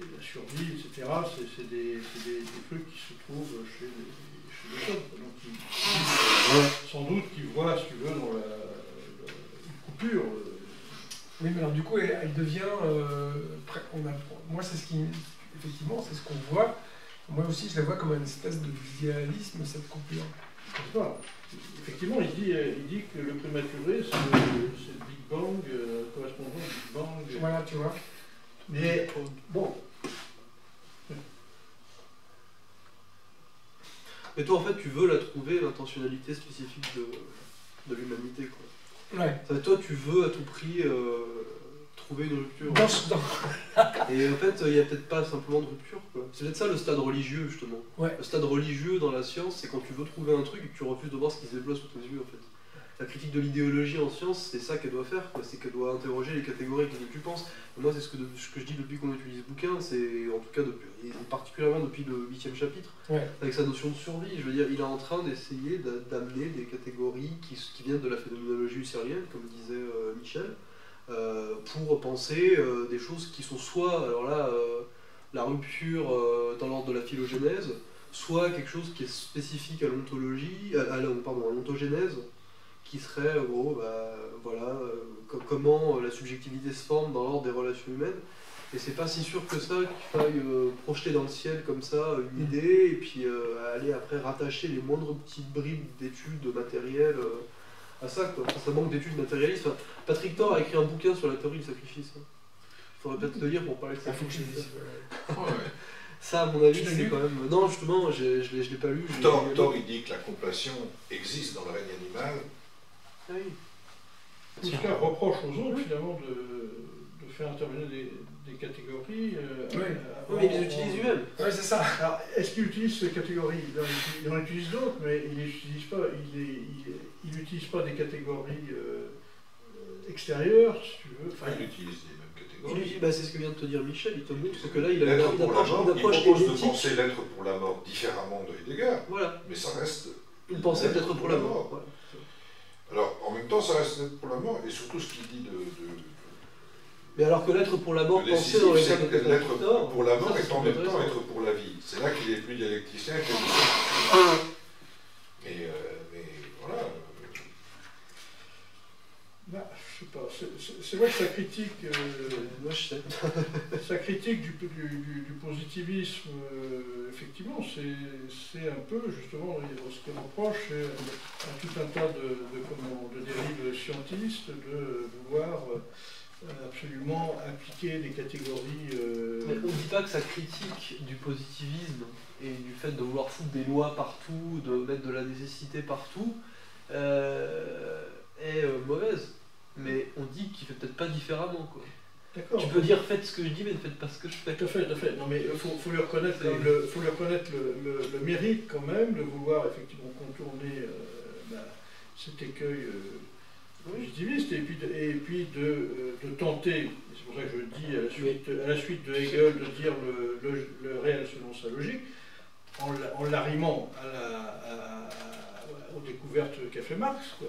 S2: la survie, etc. C'est des trucs qui se trouvent chez les hommes. Donc, sans doute qu'ils voient, si tu veux, dans une coupure.
S4: Oui, mais alors du coup, elle devient... moi, c'est ce qui... Effectivement, c'est ce qu'on voit. Moi aussi, je la vois comme une espèce de d'idéalisme, cette coupure.
S2: Effectivement, il dit que le prématuré, c'est le Big Bang, correspondant au Big Bang.
S4: Voilà, tu vois.
S2: Mais, bon...
S3: Mais toi, en fait, tu veux la trouver, l'intentionnalité spécifique de l'humanité, quoi.
S4: Ouais.
S3: Ça, toi, tu veux à tout prix trouver une rupture. Et en fait, il n'y a peut-être pas simplement de rupture, quoi. C'est peut-être ça le stade religieux, justement.
S4: Ouais.
S3: Le stade religieux dans la science, c'est quand tu veux trouver un truc et que tu refuses de voir ce qui se déploie sous tes yeux, en fait. La critique de l'idéologie en science, c'est ça qu'elle doit faire, quoi. C'est qu'elle doit interroger les catégories que tu penses. Et moi, c'est ce que je dis depuis qu'on utilise ce bouquin, c'est en tout cas et particulièrement depuis le 8e chapitre,
S4: ouais.
S3: Avec sa notion de survie. Je veux dire, il est en train d'essayer d'amener des catégories qui viennent de la phénoménologie husserlienne, comme disait Michel, pour penser des choses qui sont soit, alors là, la rupture dans l'ordre de la phylogénèse, soit quelque chose qui est spécifique à l'ontologie, à l'ontogénèse, qui serait, comment la subjectivité se forme dans l'ordre des relations humaines. Et c'est pas si sûr que ça qu'il faille projeter dans le ciel comme ça une idée, et puis aller après rattacher les moindres petites bribes d'études matérielles à ça, quoi. Enfin, ça manque d'études matérialistes. Enfin, Patrick Thor a écrit un bouquin sur la théorie du sacrifice. Il faudrait peut-être le lire pour parler de sacrifice. Ça, à mon avis, c'est quand même... Non, justement, je l'ai pas lu.
S1: Thor, il dit que la compassion existe dans le règne animal.
S3: Ah oui.
S2: Pushkar reproche aux autres, finalement, de faire intervenir des catégories.
S3: Mais ils les utilisent eux-mêmes.
S4: Oui, c'est ça.
S2: Alors, est-ce qu'il utilise ces catégories? Il en utilise d'autres, mais il n'utilise pas des catégories extérieures, si tu veux. Enfin,
S1: il utilise les mêmes catégories.
S3: C'est ce que vient de te dire Michel, il te montre que là, il a
S1: L'être
S3: une
S1: pour la mort, il
S3: approche
S1: propose de
S3: génétique.
S1: penser l'être pour la mort différemment de Heidegger,
S3: Voilà.
S1: mais ça reste
S3: Une pensée d'être pour la mort. Voilà.
S1: Alors, en même temps, ça reste l'être pour la mort, et surtout ce qu'il dit
S3: Mais alors que l'être pour la mort,
S1: de
S3: pensé dans les
S1: décisif, c'est que l'être pour la mort
S3: ça,
S1: est en même temps
S3: intéressant.
S1: être pour la vie. C'est là qu'il est plus dialecticien que mais voilà.
S2: je sais pas, c'est vrai que sa critique,
S3: Moi, je sais.
S2: sa critique du positivisme, effectivement, c'est un peu, justement, ce qu'il reproche à tout un tas de dérives scientistes de vouloir absolument appliquer des catégories...
S3: Mais on ne dit pas que sa critique du positivisme et du fait de vouloir foutre des lois partout, de mettre de la nécessité partout, est mauvaise. Mais on dit qu'il fait peut-être pas différemment, quoi.
S2: D'accord.
S3: Tu peux dire faites ce que je dis, mais ne faites pas ce que je fais.
S2: Tout à fait, tout à fait. Non, mais il faut lui reconnaître, faut lui reconnaître le mérite quand même de vouloir effectivement contourner cet écueil positiviste et puis de tenter, c'est pour ça que je dis à la suite de Hegel de dire le réel selon sa logique, en l'arrimant aux découvertes qu'a fait Marx, quoi.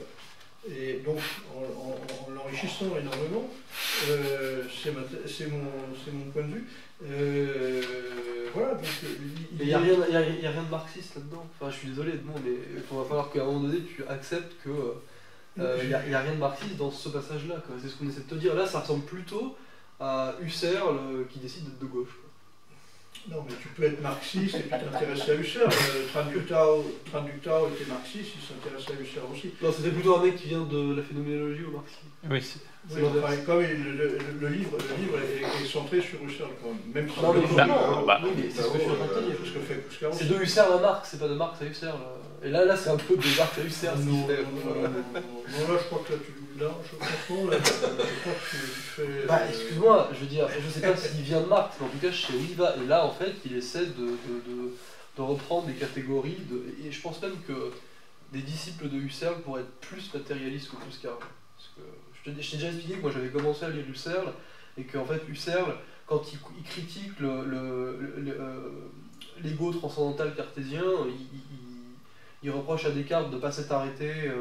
S2: Et donc, en l'enrichissant énormément, c'est mon point de vue. Voilà, donc
S3: il n'y a rien de marxiste là-dedans. Enfin, je suis désolé, Edmond, mais il va falloir qu'à un moment donné, tu acceptes que il n'y a rien de marxiste dans ce passage-là. C'est ce qu'on essaie de te dire. Là, ça ressemble plutôt à Husserl qui décide d'être de gauche. Quoi.
S2: Non, mais tu peux être marxiste et puis t'intéresser à Husserl. Traductao était marxiste, il s'intéressait à Husserl aussi.
S3: Non, c'était plutôt un mec qui vient de la phénoménologie au marxisme.
S5: Oui,
S2: oui, enfin, quand même, le livre est centré sur Husserl quand même. Même si
S3: non, mais oui, mais c'est ce que je suis en train de te dire.
S2: Ce que fait Husserl.
S3: C'est de Husserl à Marx, c'est pas de Marx à Husserl. Et là c'est un peu de Marx à Husserl.
S2: Non, là, je crois que franchement, je crois que tu fais.
S3: Bah, excuse-moi, je veux dire, je sais pas s'il vient de Marx, mais en tout cas, je sais où il va. Et là, en fait, il essaie de reprendre des catégories. Et je pense même que des disciples de Husserl pourraient être plus matérialistes que Husserl. Parce que je t'ai déjà expliqué que moi j'avais commencé à lire Husserl, et qu'en fait, Husserl, quand il critique l'ego transcendantal cartésien, il reproche à Descartes de ne pas s'être arrêté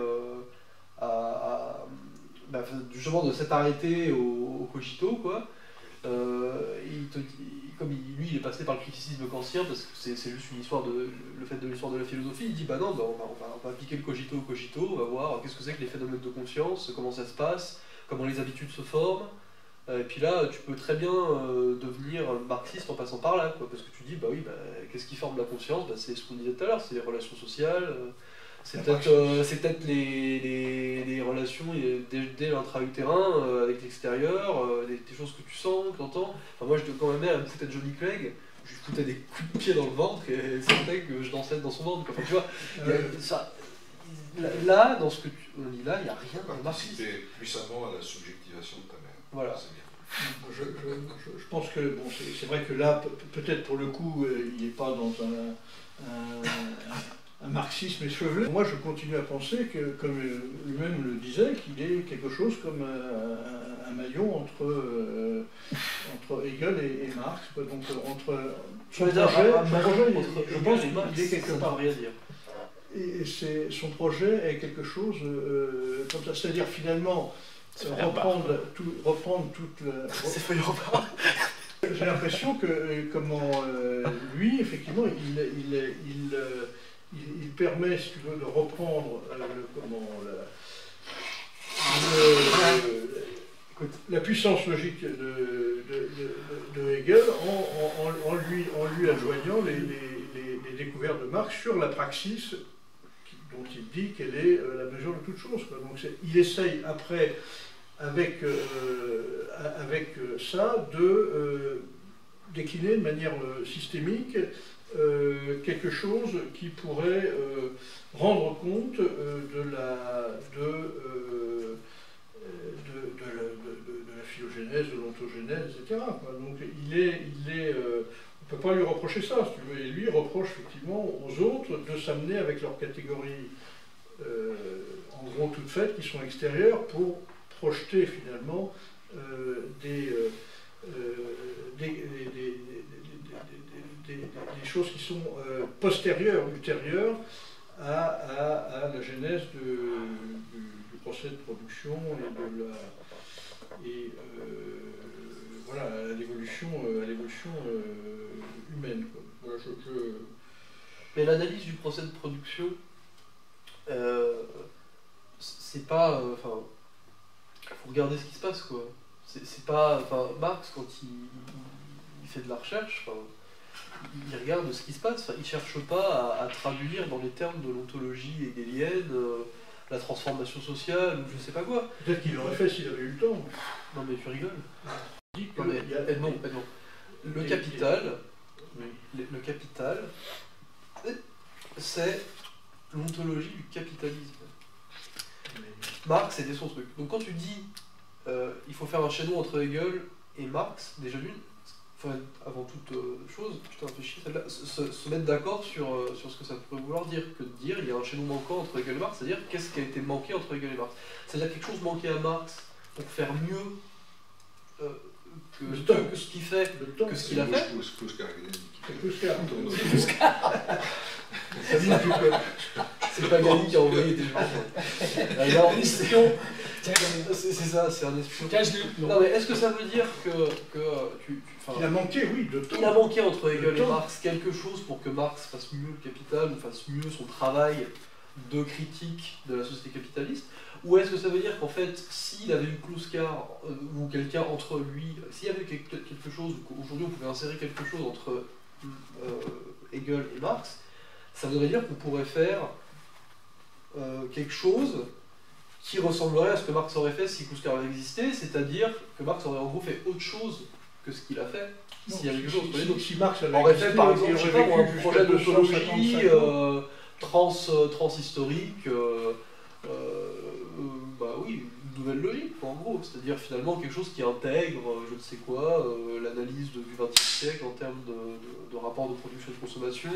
S3: justement de s'être arrêté au cogito, quoi. Comme lui il est passé par le criticisme kantien, parce que c'est juste une histoire le fait de l'histoire de la philosophie, il dit bah non, on va appliquer le cogito au cogito, on va voir qu'est-ce que c'est que les phénomènes de conscience, comment ça se passe, comment les habitudes se forment. Et puis là, tu peux très bien devenir marxiste en passant par là, quoi, parce que tu dis, qu'est-ce qui forme la conscience? C'est ce qu'on disait tout à l'heure, c'est les relations sociales, c'est peut-être les relations dès l'intra-utérin avec l'extérieur, des choses que tu sens, que tu entends. Enfin, moi, quand ma mère elle me foutait de Johnny Clegg, je lui foutais des coups de pied dans le ventre et c'était que je dansais dans son ventre. Enfin, tu vois, là, dans ce que on dit là, il n'y a rien de marxiste.
S1: Participer puissamment à la subjectivation de ta mère.
S3: Voilà.
S2: Je pense que bon, c'est vrai que là, peut-être pour le coup, il n'est pas dans un marxisme échevelé. Moi, je continue à penser que, comme lui-même le disait, qu'il est quelque chose comme un maillon entre Hegel et Marx. Quoi. Donc, entre son projet, je pense qu'il est quelque part.
S3: Rien dire.
S2: Et son projet est quelque chose comme ça, c'est-à-dire finalement reprendre toute la.
S3: C'est Feuillard.
S2: J'ai l'impression que lui, effectivement, il permet, si tu veux, de reprendre la puissance logique de Hegel en lui adjoignant les découvertes de Marx sur la praxis dont il dit qu'elle est la mesure de toute chose. Quoi. Donc il essaye après, avec ça, de décliner de manière systémique quelque chose qui pourrait rendre compte de la phylogénèse, de l'ontogénèse, etc. Quoi. Donc on ne peut pas lui reprocher ça, si tu veux. Et lui reproche effectivement aux autres de s'amener avec leurs catégories en gros toutes faites, qui sont extérieures, pour projeter finalement des choses qui sont postérieures, ultérieures à la genèse du procès de production voilà, à l'évolution humaine. Quoi. Voilà,
S3: Mais l'analyse du procès de production, c'est pas... Enfin, faut regarder ce qui se passe, quoi. C'est pas... Enfin, Marx, quand il fait de la recherche, il regarde ce qui se passe. Enfin, il cherche pas à traduire dans les termes de l'ontologie hegélienne la transformation sociale ou je sais pas quoi.
S2: Peut-être qu'il l'aurait fait s'il avait eu le temps.
S3: Non mais tu rigoles.
S2: Non, mais
S3: Edmond. Le capital, le capital, c'est l'ontologie du capitalisme. Marx c'était son truc. Donc quand tu dis il faut faire un chaînon entre Hegel et Marx, déjà d'une, enfin, avant toute chose, putain fais chier celle-là, se mettre d'accord sur ce que ça pourrait vouloir dire, que de dire il y a un chaînon manquant entre Hegel et Marx, c'est-à-dire qu'est-ce qui a été manqué entre Hegel et Marx. C'est-à-dire quelque chose manquait à Marx pour faire mieux que ce qu'il fait, que ce qu'il a fait. C'est Paganini qui a envoyé des gens. Il a en mission. C'est ça, c'est un espion. Non mais est-ce que ça veut dire que
S2: il a manqué, oui, de temps.
S3: Il a manqué entre Hegel et Marx quelque chose pour que Marx fasse mieux le capital, ou fasse mieux son travail de critique de la société capitaliste? Ou est-ce que ça veut dire qu'en fait, s'il avait eu Kluskar ou quelqu'un entre lui, s'il y avait quelque chose, aujourd'hui on pouvait insérer quelque chose entre Hegel et Marx, ça voudrait dire qu'on pourrait faire quelque chose qui ressemblerait à ce que Marx aurait fait si Kluskar avait existé, c'est-à-dire que Marx aurait en gros fait autre chose que ce qu'il a fait. S'il y avait quelque chose,
S2: si Marx avait
S3: aurait
S2: existé,
S3: fait par exemple,
S2: il
S3: je sais
S2: aurait
S3: pas, un
S2: vécu
S3: projet
S2: jusqu'à
S3: d'autologie
S2: 255
S3: transhistorique, bah oui, une nouvelle logique, en gros, c'est-à-dire finalement quelque chose qui intègre, je ne sais quoi, l'analyse du XXe siècle en termes de rapport de production et de consommation,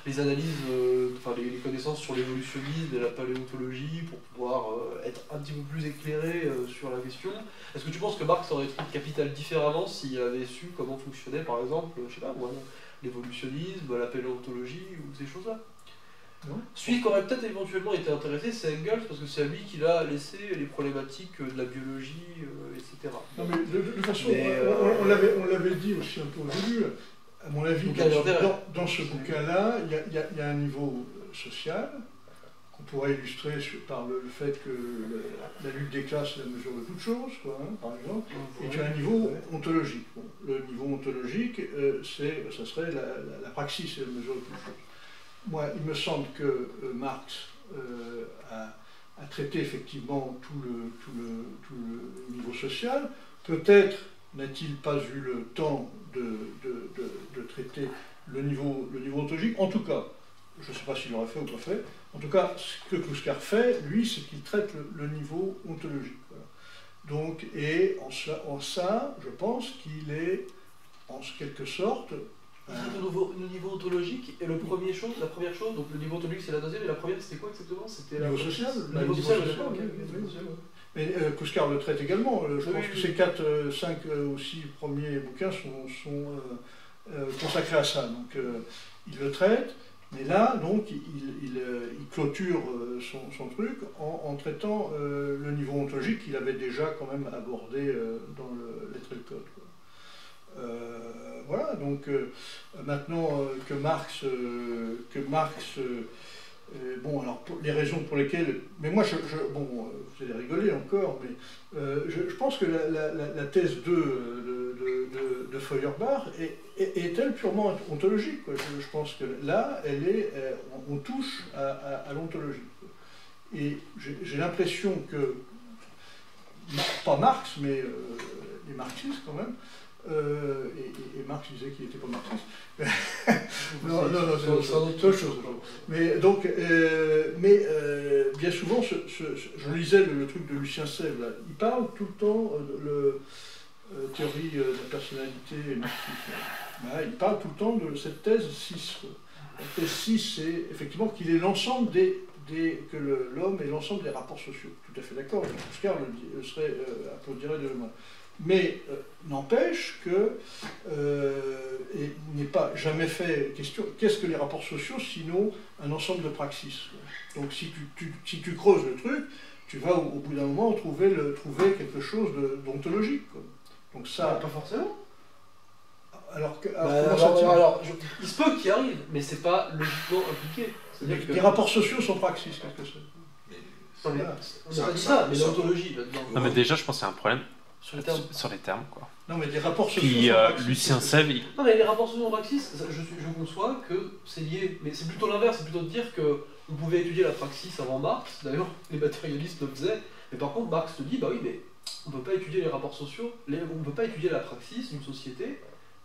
S3: les analyses, enfin les connaissances sur l'évolutionnisme et la paléontologie pour pouvoir être un petit peu plus éclairé sur la question. Est-ce que tu penses que Marx aurait écrit le Capital différemment s'il avait su comment fonctionnait, par exemple, je sais pas, moi, l'évolutionnisme, la paléontologie ou ces choses-là?
S2: Non.
S3: Celui qui aurait peut-être éventuellement été intéressé, c'est Engels, parce que c'est à lui qu'il a laissé les problématiques de la biologie, etc.
S2: Non mais de toute façon,
S3: Mais,
S2: on l'avait dit aussi un peu au début, à mon avis, dans ce bouquin-là, il y a un niveau social qu'on pourrait illustrer par le fait que la lutte des classes est la mesure de toute chose, quoi, hein, par exemple, et tu as un niveau ontologique. Bon, le niveau ontologique, ça serait la praxis, c'est la mesure de toute chose. Moi, il me semble que Marx a traité effectivement tout le niveau social. Peut-être n'a-t-il pas eu le temps de traiter le niveau ontologique. En tout cas, je ne sais pas s'il l'aurait fait ou pas fait. En tout cas, ce que Kluskar fait, lui, c'est qu'il traite le niveau ontologique. Voilà. Donc, et en ça, je pense qu'il est, en quelque sorte,
S3: le niveau ontologique est la première chose, donc le niveau ontologique c'est la deuxième, et la première c'était quoi exactement? C'était
S2: le niveau social.
S3: Le niveau social,
S2: mais Kluskar le traite également. Je pense que ces 5 ou 6 premiers bouquins sont consacrés à ça. Donc il le traite, mais là, donc, il clôture son truc en traitant le niveau ontologique qu'il avait déjà quand même abordé dans le Lettres et le Code. Voilà, donc maintenant que Marx bon, alors les raisons pour lesquelles, mais moi bon, vous allez rigoler encore, mais je pense que la thèse 2 de Feuerbach est-elle purement ontologique, quoi. Je pense que là, on touche à l'ontologie. Et j'ai l'impression que, pas Marx, mais les marxistes quand même, et Marx disait qu'il n'était pas marxiste. non, c'est autre chose. Mais donc, bien souvent, je lisais le truc de Lucien Sèvres, là. Il parle tout le temps de théorie de la personnalité et marxisme. Il parle tout le temps de cette thèse 6. La thèse 6, c'est effectivement qu'il est l'ensemble que l'homme est l'ensemble des rapports sociaux. Tout à fait d'accord, Kluskar applaudirait de moi. Mais n'empêche que il n'est pas jamais fait question qu'est-ce que les rapports sociaux sinon un ensemble de praxis. Donc si tu creuses le truc, tu vas au bout d'un moment trouver quelque chose d'ontologique. Donc ça.
S3: Pas forcément.
S2: Alors
S3: il se peut qu'il arrive, mais c'est pas logiquement impliqué.
S2: Les rapports sociaux sont praxis, quelque chose.
S3: On n'a pas dit ça, mais l'ontologie là-dedans.
S5: Non mais déjà je pense qu'il y a un problème.
S3: Sur les termes,
S5: quoi.
S2: Non, mais les rapports sociaux.
S5: Puis Lucien Sèvres.
S3: Non, mais les rapports sociaux en praxis, je conçois que c'est lié. Mais c'est plutôt l'inverse, c'est plutôt de dire qu'on pouvait étudier la praxis avant Marx. D'ailleurs, les matérialistes le faisaient. Mais par contre, Marx te dit, bah oui, mais on ne peut pas étudier les rapports sociaux, on ne peut pas étudier la praxis d'une société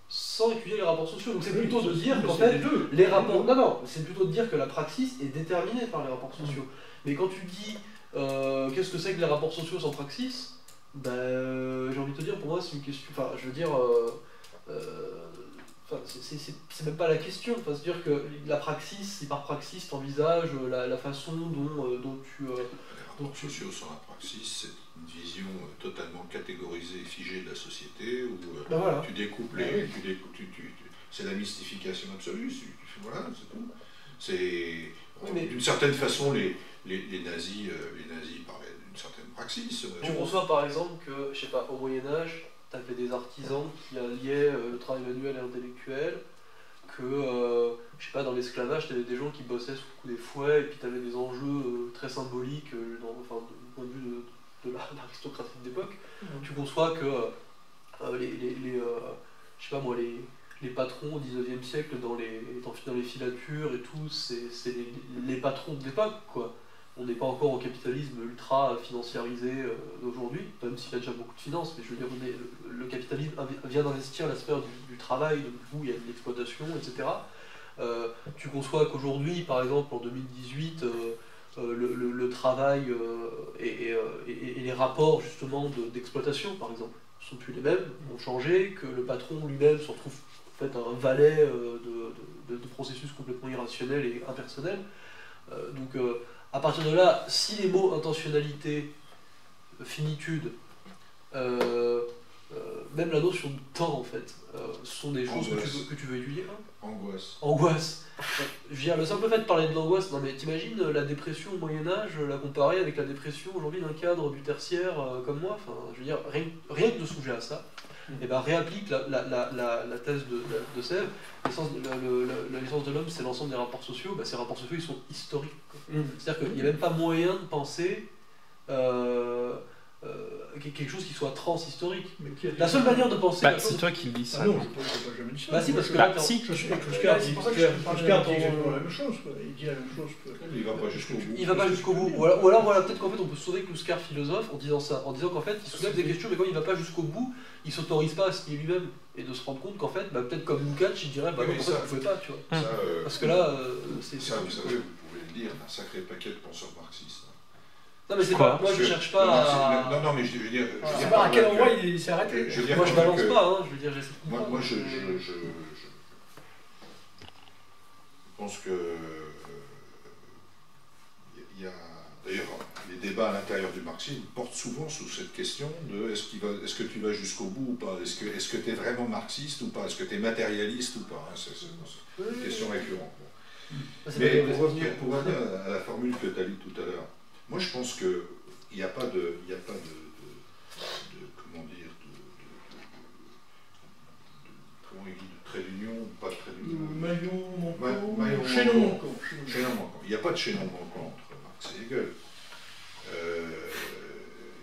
S3: sans étudier les rapports sociaux. Donc c'est plutôt de dire qu'en fait, les rapports. Non, c'est plutôt de dire que la praxis est déterminée par les rapports sociaux. Mais quand tu dis Qu'est-ce que c'est que les rapports sociaux sans praxis? J'ai envie de te dire, pour moi, c'est une question. Enfin, je veux dire. C'est même pas la question. Enfin, c'est-à-dire que la praxis, si par praxis, tu envisages la façon dont tu.
S1: Les rapports sociaux sur la praxis, c'est une vision totalement catégorisée et figée de la société où
S3: Voilà.
S1: tu découpes les. C'est la mystification absolue, voilà, c'est tout. D'une certaine façon, les nazis parlaient d'une certaine praxis.
S3: Tu conçois par exemple que, je sais pas, au Moyen-Âge, tu avais des artisans qui alliaient le travail manuel et intellectuel, que, je sais pas, dans l'esclavage, tu avais des gens qui bossaient sous le coup des fouets, et puis tu avais des enjeux très symboliques, du point de vue de l'aristocratie de l'époque. Tu conçois que je sais pas moi, les patrons au 19e siècle dans les filatures et tout, c'est les patrons de l'époque, quoi. On n'est pas encore au capitalisme ultra financiarisé d'aujourd'hui, même s'il y a déjà beaucoup de finances, mais je veux dire, le capitalisme vient d'investir la sphère du travail, donc du coup il y a de l'exploitation, etc. Tu conçois qu'aujourd'hui, par exemple en 2018, le travail et les rapports justement d'exploitation, par exemple, sont plus les mêmes, ont changé, que le patron lui-même se retrouve en fait un valet de processus complètement irrationnels et impersonnels. À partir de là, si les mots intentionnalité, finitude, même la notion de temps en fait, sont des choses que tu veux étudier. Angoisse. Je veux dire, le simple fait de parler de l'angoisse, non mais t'imagines la dépression au Moyen-Âge, la comparer avec la dépression aujourd'hui d'un cadre du tertiaire comme moi, enfin, je veux dire, rien que de songer à ça, et ben réapplique la thèse de Sèvres. La licence de l'homme, c'est l'ensemble des rapports sociaux. Ces rapports sociaux, ils sont historiques. C'est-à-dire qu'il n'y a même pas moyen de penser quelque chose qui soit transhistorique. La seule manière de penser...
S5: c'est toi qui me dis ça.
S2: Ah non, je n'ai pas jamais dit ça.
S3: Si, parce que
S5: si.
S2: Clouscard dit exactement la même chose. Il dit la même chose que...
S1: Il va pas jusqu'au bout.
S3: Il va pas jusqu'au bout. Ou alors voilà, peut-être qu'en fait on peut sauver Clouscard philosophe en disant ça, en disant qu'en fait il soulève des questions, mais quand il va pas jusqu'au bout, il s'autorise pas à se nier lui-même. Et de se rendre compte qu'en fait, peut-être comme Lukács, il dirait, non, en fait, vous pouvez pas, tu vois. Parce que là, c'est...
S1: Ça, vous savez, vous pouvez le dire, un sacré paquet de penseurs marxistes.
S3: Non mais c'est pas, moi je cherche pas à...
S1: Non mais je veux dire...
S4: Je sais pas à quel endroit il s'est arrêté.
S3: Moi je balance pas, hein, je veux dire, j'essaie de comprendre.
S1: Moi je pense que... Il y a... D'ailleurs, les débats à l'intérieur du marxisme portent souvent sous cette question de est-ce que tu vas jusqu'au bout ou pas? Est-ce que tu es vraiment marxiste ou pas? Est-ce que tu es matérialiste ou pas? C'est une question récurrente. Mais pour revenir à la formule que tu as lue tout à l'heure, moi je pense qu'il n'y a pas de comment dire, comment il dit, de trait d'union, pas de trait d'union.
S2: Maillon chaînon manquant.
S1: Il n'y a pas de chaînon manquant entre Marx et Hegel.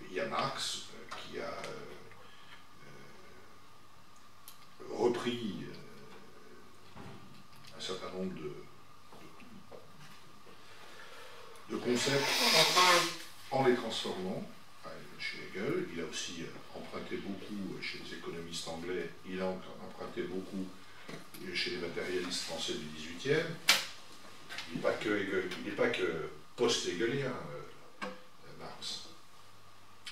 S1: Il y a Marx qui a repris un certain nombre de concepts en les transformant. Chez Hegel, il a aussi emprunté beaucoup chez les économistes anglais, il a emprunté beaucoup chez les matérialistes français du XVIIIe. Il n'est pas que Hegel, il n'est pas que post-hegelien, Marx.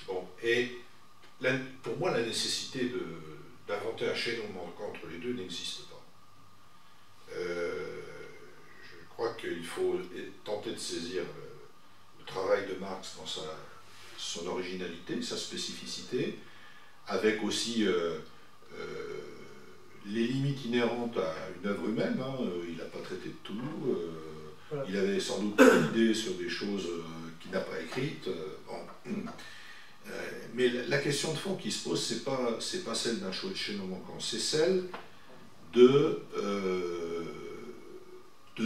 S1: Bon, et pour moi, la nécessité d'inventer un chaînon manquant entre les deux n'existe pas. Je crois qu'il faut tenter de saisir le travail de Marx dans son originalité, sa spécificité, avec aussi les limites inhérentes à une œuvre humaine. Il n'a pas traité de tout. Voilà. Il avait sans doute une idée sur des choses qu'il n'a pas écrites. Mais la question de fond qui se pose, c'est pas celle d'un chaînon manquant, c'est celle de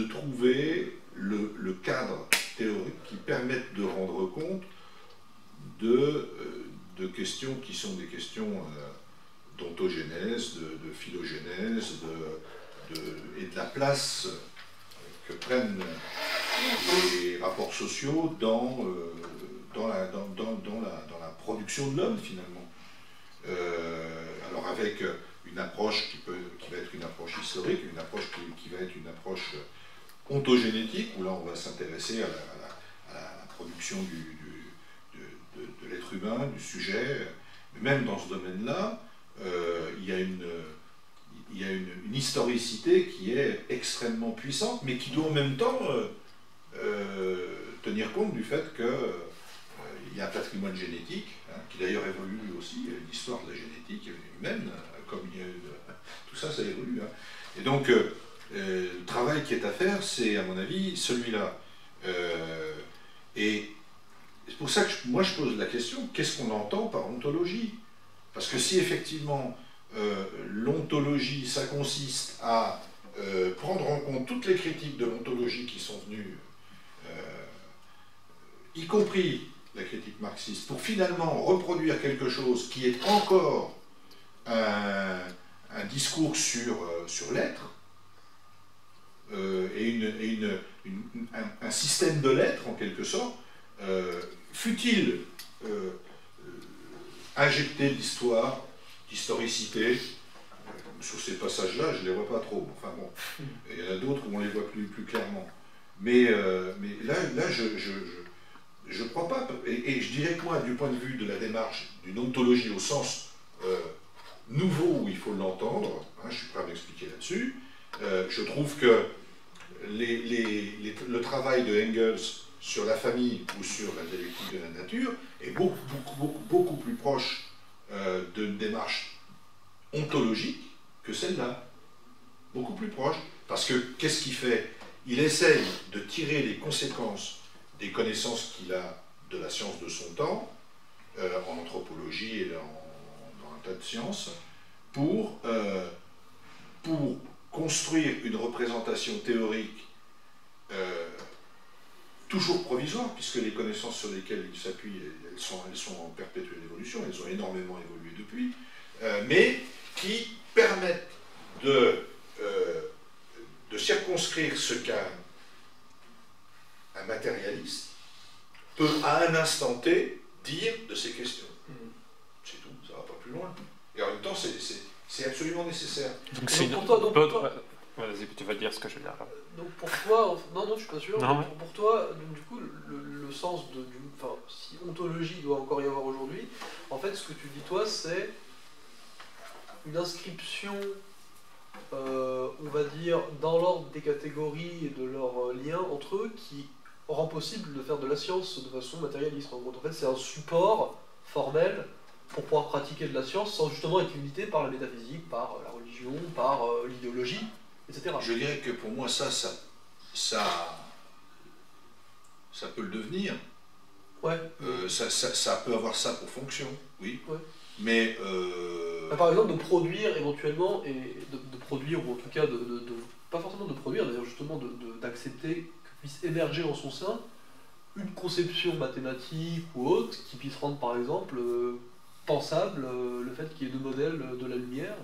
S1: trouver le cadre théorique qui permette de rendre compte de questions qui sont des questions d'ontogénèse, de phylogénèse, et de la place que prennent les rapports sociaux dans la production de l'homme, finalement. Alors avec une approche qui va être une approche historique, une approche qui va être une approche ontogénétique, où là on va s'intéresser à la production l'être humain, du sujet. Mais même dans ce domaine-là, il y a une historicité qui est extrêmement puissante, mais qui doit en même temps tenir compte du fait qu'il y a un patrimoine génétique, hein, qui d'ailleurs évolue lui aussi, l'histoire de la génétique humaine, comme il y a eu tout ça, ça évolue. Hein. Et donc, le travail qui est à faire, c'est, à mon avis, celui-là. Et c'est pour ça que moi je pose la question, qu'est-ce qu'on entend par ontologie? Parce que si effectivement l'ontologie, ça consiste à prendre en compte toutes les critiques de l'ontologie qui sont venues, y compris la critique marxiste, pour finalement reproduire quelque chose qui est encore un discours sur l'être, et un système de l'être en quelque sorte, fut-il injecté d'histoire, d'historicité. Sur ces passages-là, je ne les vois pas trop. Enfin bon, il y en a d'autres où on les voit plus clairement. Mais là je ne crois pas. Et je dirais que moi, du point de vue de la démarche d'une ontologie au sens nouveau où il faut l'entendre, hein, je suis prêt à m'expliquer là-dessus, je trouve que le travail de Engels sur la famille ou sur la dialectique de la nature est beaucoup plus proche d'une démarche ontologique que celle-là. Beaucoup plus proche. Parce que qu'est-ce qu'il fait? Il essaye de tirer les conséquences des connaissances qu'il a de la science de son temps, en anthropologie et dans un tas de sciences, pour construire une représentation théorique toujours provisoire, puisque les connaissances sur lesquelles il s'appuie, elles sont en perpétuelle évolution, elles ont énormément évolué depuis, mais qui permettent de circonscrire ce qu'un matérialiste peut, à un instant T, dire de ces questions. C'est tout, ça ne va pas plus loin. Et en même temps, c'est absolument nécessaire.
S5: Donc c'est une... Vas-y, tu vas dire ce que je veux dire là.
S3: Donc pour toi, non, je suis pas sûr.
S5: Non, ouais.
S3: Pour toi, donc, du coup, le sens enfin, si ontologie doit encore y avoir aujourd'hui, en fait, ce que tu dis toi, c'est une inscription, on va dire, dans l'ordre des catégories et de leurs liens entre eux, qui rend possible de faire de la science de façon matérialiste. En gros, en fait, c'est un support formel pour pouvoir pratiquer de la science sans justement être limité par la métaphysique, par la religion, par l'idéologie, etc.
S1: Je dirais que pour moi, ça peut le devenir.
S3: Ouais.
S1: Ça peut avoir ça pour fonction, oui.
S3: Ouais.
S1: Mais...
S3: Par exemple, de produire éventuellement, et de produire, ou en tout cas, pas forcément de produire, d'ailleurs justement d'accepter que puisse émerger en son sein une conception mathématique ou autre qui puisse rendre par exemple pensable le fait qu'il y ait deux modèles de la lumière,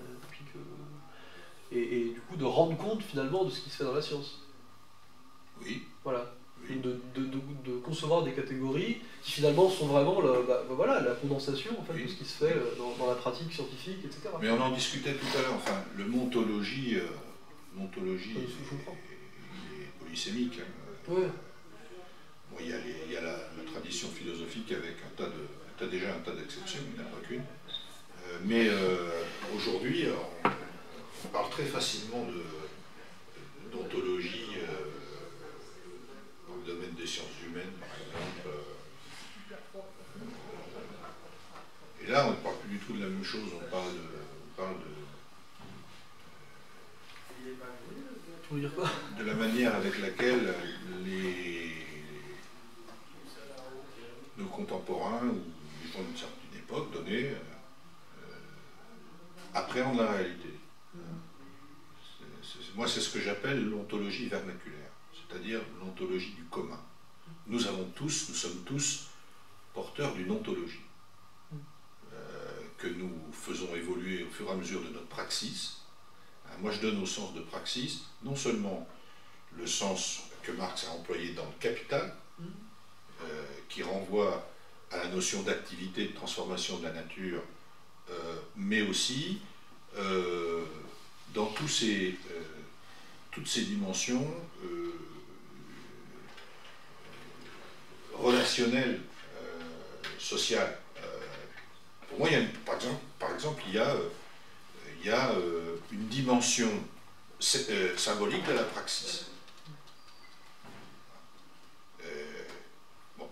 S3: et du coup de rendre compte finalement de ce qui se fait dans la science.
S1: Oui.
S3: Voilà.
S1: Oui.
S3: De concevoir des catégories qui finalement sont vraiment la condensation en fait,
S1: Oui.
S3: de ce qui se fait dans la pratique scientifique, etc.
S1: Mais on en discutait tout à l'heure, enfin, le montologie est polysémique. Hein.
S3: Ouais.
S1: Bon, il y a la tradition philosophique avec déjà un tas d'exceptions, il n'y en a pas qu'une. Mais aujourd'hui, on parle très facilement d'ontologie dans le domaine des sciences humaines, par exemple. Et là, on ne parle plus du tout de la même chose, on parle de la manière avec laquelle nos contemporains ou les gens d'une certaine époque donnée appréhendent la réalité. Moi, c'est ce que j'appelle l'ontologie vernaculaire, c'est-à-dire l'ontologie du commun. Nous sommes tous porteurs d'une ontologie que nous faisons évoluer au fur et à mesure de notre praxis. Moi, je donne au sens de praxis non seulement le sens que Marx a employé dans le Capital, qui renvoie à la notion d'activité, de transformation de la nature, mais aussi dans toutes ces dimensions relationnelles, sociales, pour moi, par exemple, il y a une dimension symbolique de la praxis. Bon,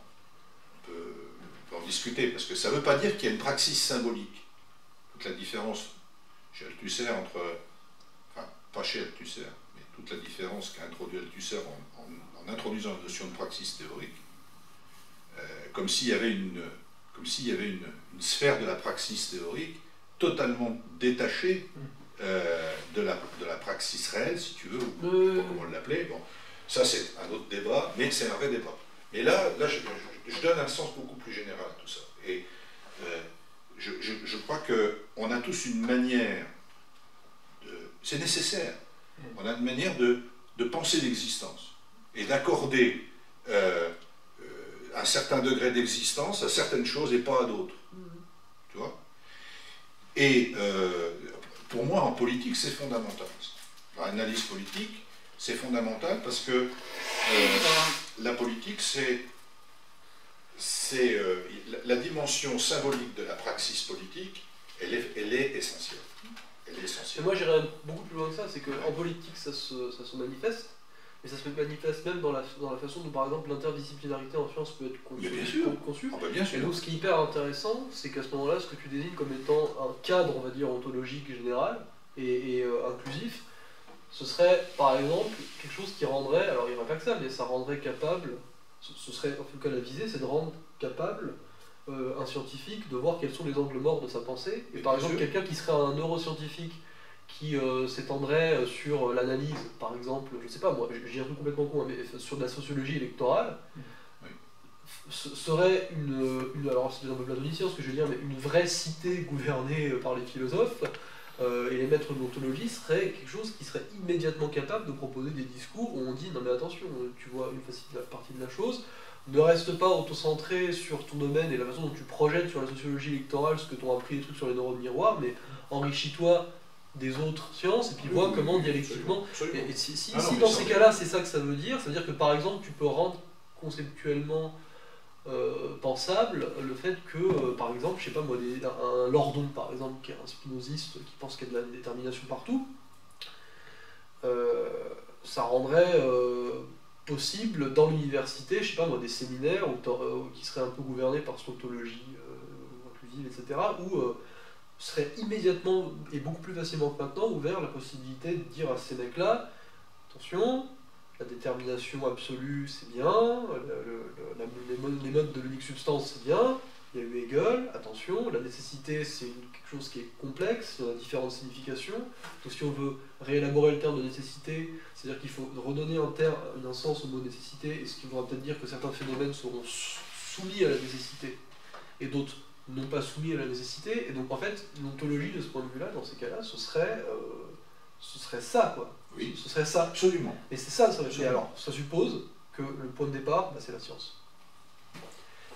S1: on peut en discuter, parce que ça ne veut pas dire qu'il y a une praxis symbolique. Toute la différence chez Althusser entre... Enfin, pas chez Althusser, mais toute la différence qu'a introduit Althusser en introduisant la notion de praxis théorique, comme s'il y avait une sphère de la praxis théorique totalement détachée de la praxis réelle, si tu veux, ou comment on l'appelait. Bon, ça c'est un autre débat, mais c'est un vrai débat. Et là je donne un sens beaucoup plus général à tout ça. Et je crois qu'on a tous une manière, c'est nécessaire, on a une manière de penser l'existence et d'accorder un certain degré d'existence à certaines choses et pas à d'autres. Tu vois? Et pour moi, en politique, c'est fondamental. Dans l'analyse politique, c'est fondamental parce que la politique, c'est la dimension symbolique de la praxis politique, elle est essentielle. Elle est essentielle.
S3: Et moi, j'irais beaucoup plus loin que ça, c'est qu'en politique, ça se manifeste. Mais ça se manifeste même dans la façon dont, par exemple, l'interdisciplinarité en sciences peut être conçue.
S1: Ah bah bien sûr.
S3: Et donc, ce qui est hyper intéressant, c'est qu'à ce moment-là, ce que tu désignes comme étant un cadre, on va dire, ontologique général et inclusif, ce serait, par exemple, quelque chose qui rendrait, alors il n'y aurait pas que ça, mais ça rendrait capable, ce serait, en tout cas la visée, c'est de rendre capable un scientifique de voir quels sont les angles morts de sa pensée. Et par exemple, quelqu'un qui serait un neuroscientifique, qui s'étendrait sur l'analyse, par exemple, je sais pas moi, je dis un truc complètement con, mais sur de la sociologie électorale,
S1: oui.
S3: Serait alors c'est un peu platonicien ce que je veux dire, mais une vraie cité gouvernée par les philosophes, et les maîtres de l'ontologie serait quelque chose qui serait immédiatement capable de proposer des discours où on dit non mais attention, tu vois une partie de la chose, ne reste pas autocentré sur ton domaine et la façon dont tu projettes sur la sociologie électorale ce que t'ont appris les trucs sur les neurones miroirs, mais enrichis-toi des autres sciences et puis vois comment dialectiquement.
S1: Absolument.
S3: Et si dans ces cas-là c'est ça que ça veut dire que par exemple tu peux rendre conceptuellement pensable le fait que, par exemple, je sais pas moi, un Lordon par exemple, qui est un spinoziste qui pense qu'il y a de la détermination partout, ça rendrait possible dans l'université, je sais pas moi, des séminaires qui seraient un peu gouvernés par son ontologie inclusive, etc., où serait immédiatement et beaucoup plus facilement que maintenant ouvert la possibilité de dire à ces mecs-là, attention, la détermination absolue c'est bien, les modes de l'unique substance c'est bien, il y a eu Hegel, attention, la nécessité c'est quelque chose qui est complexe, il y a différentes significations, donc si on veut réélaborer le terme de nécessité, c'est-à-dire qu'il faut redonner un sens au mot nécessité, et ce qui voudra peut-être dire que certains phénomènes seront soumis à la nécessité, et d'autres non pas soumis à la nécessité, et donc en fait, l'ontologie de ce point de vue-là, dans ces cas-là, ce serait ça, quoi.
S1: Oui.
S3: Ce serait ça.
S1: Absolument.
S3: Et c'est ça, et alors, ça suppose que le point de départ, c'est la science.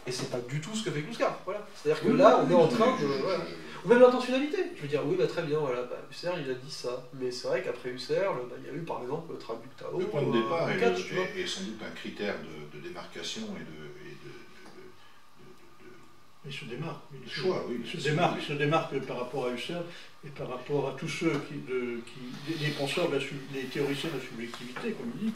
S3: Et c'est pas du tout ce que fait Kluskar, voilà. C'est-à-dire que là, on est en train de... Voilà. Ou même l'intentionnalité. Je veux dire, oui, bah très bien, voilà, Husserl, il a dit ça. Mais c'est vrai qu'après Husserl, il y a eu par exemple le Traductao.
S1: Le point de départ est sans doute un critère de démarcation et de
S2: il se démarque.
S1: Il se
S2: démarque par rapport à Husserl et par rapport à tous ceux les penseurs, les théoriciens de la subjectivité, comme il dit.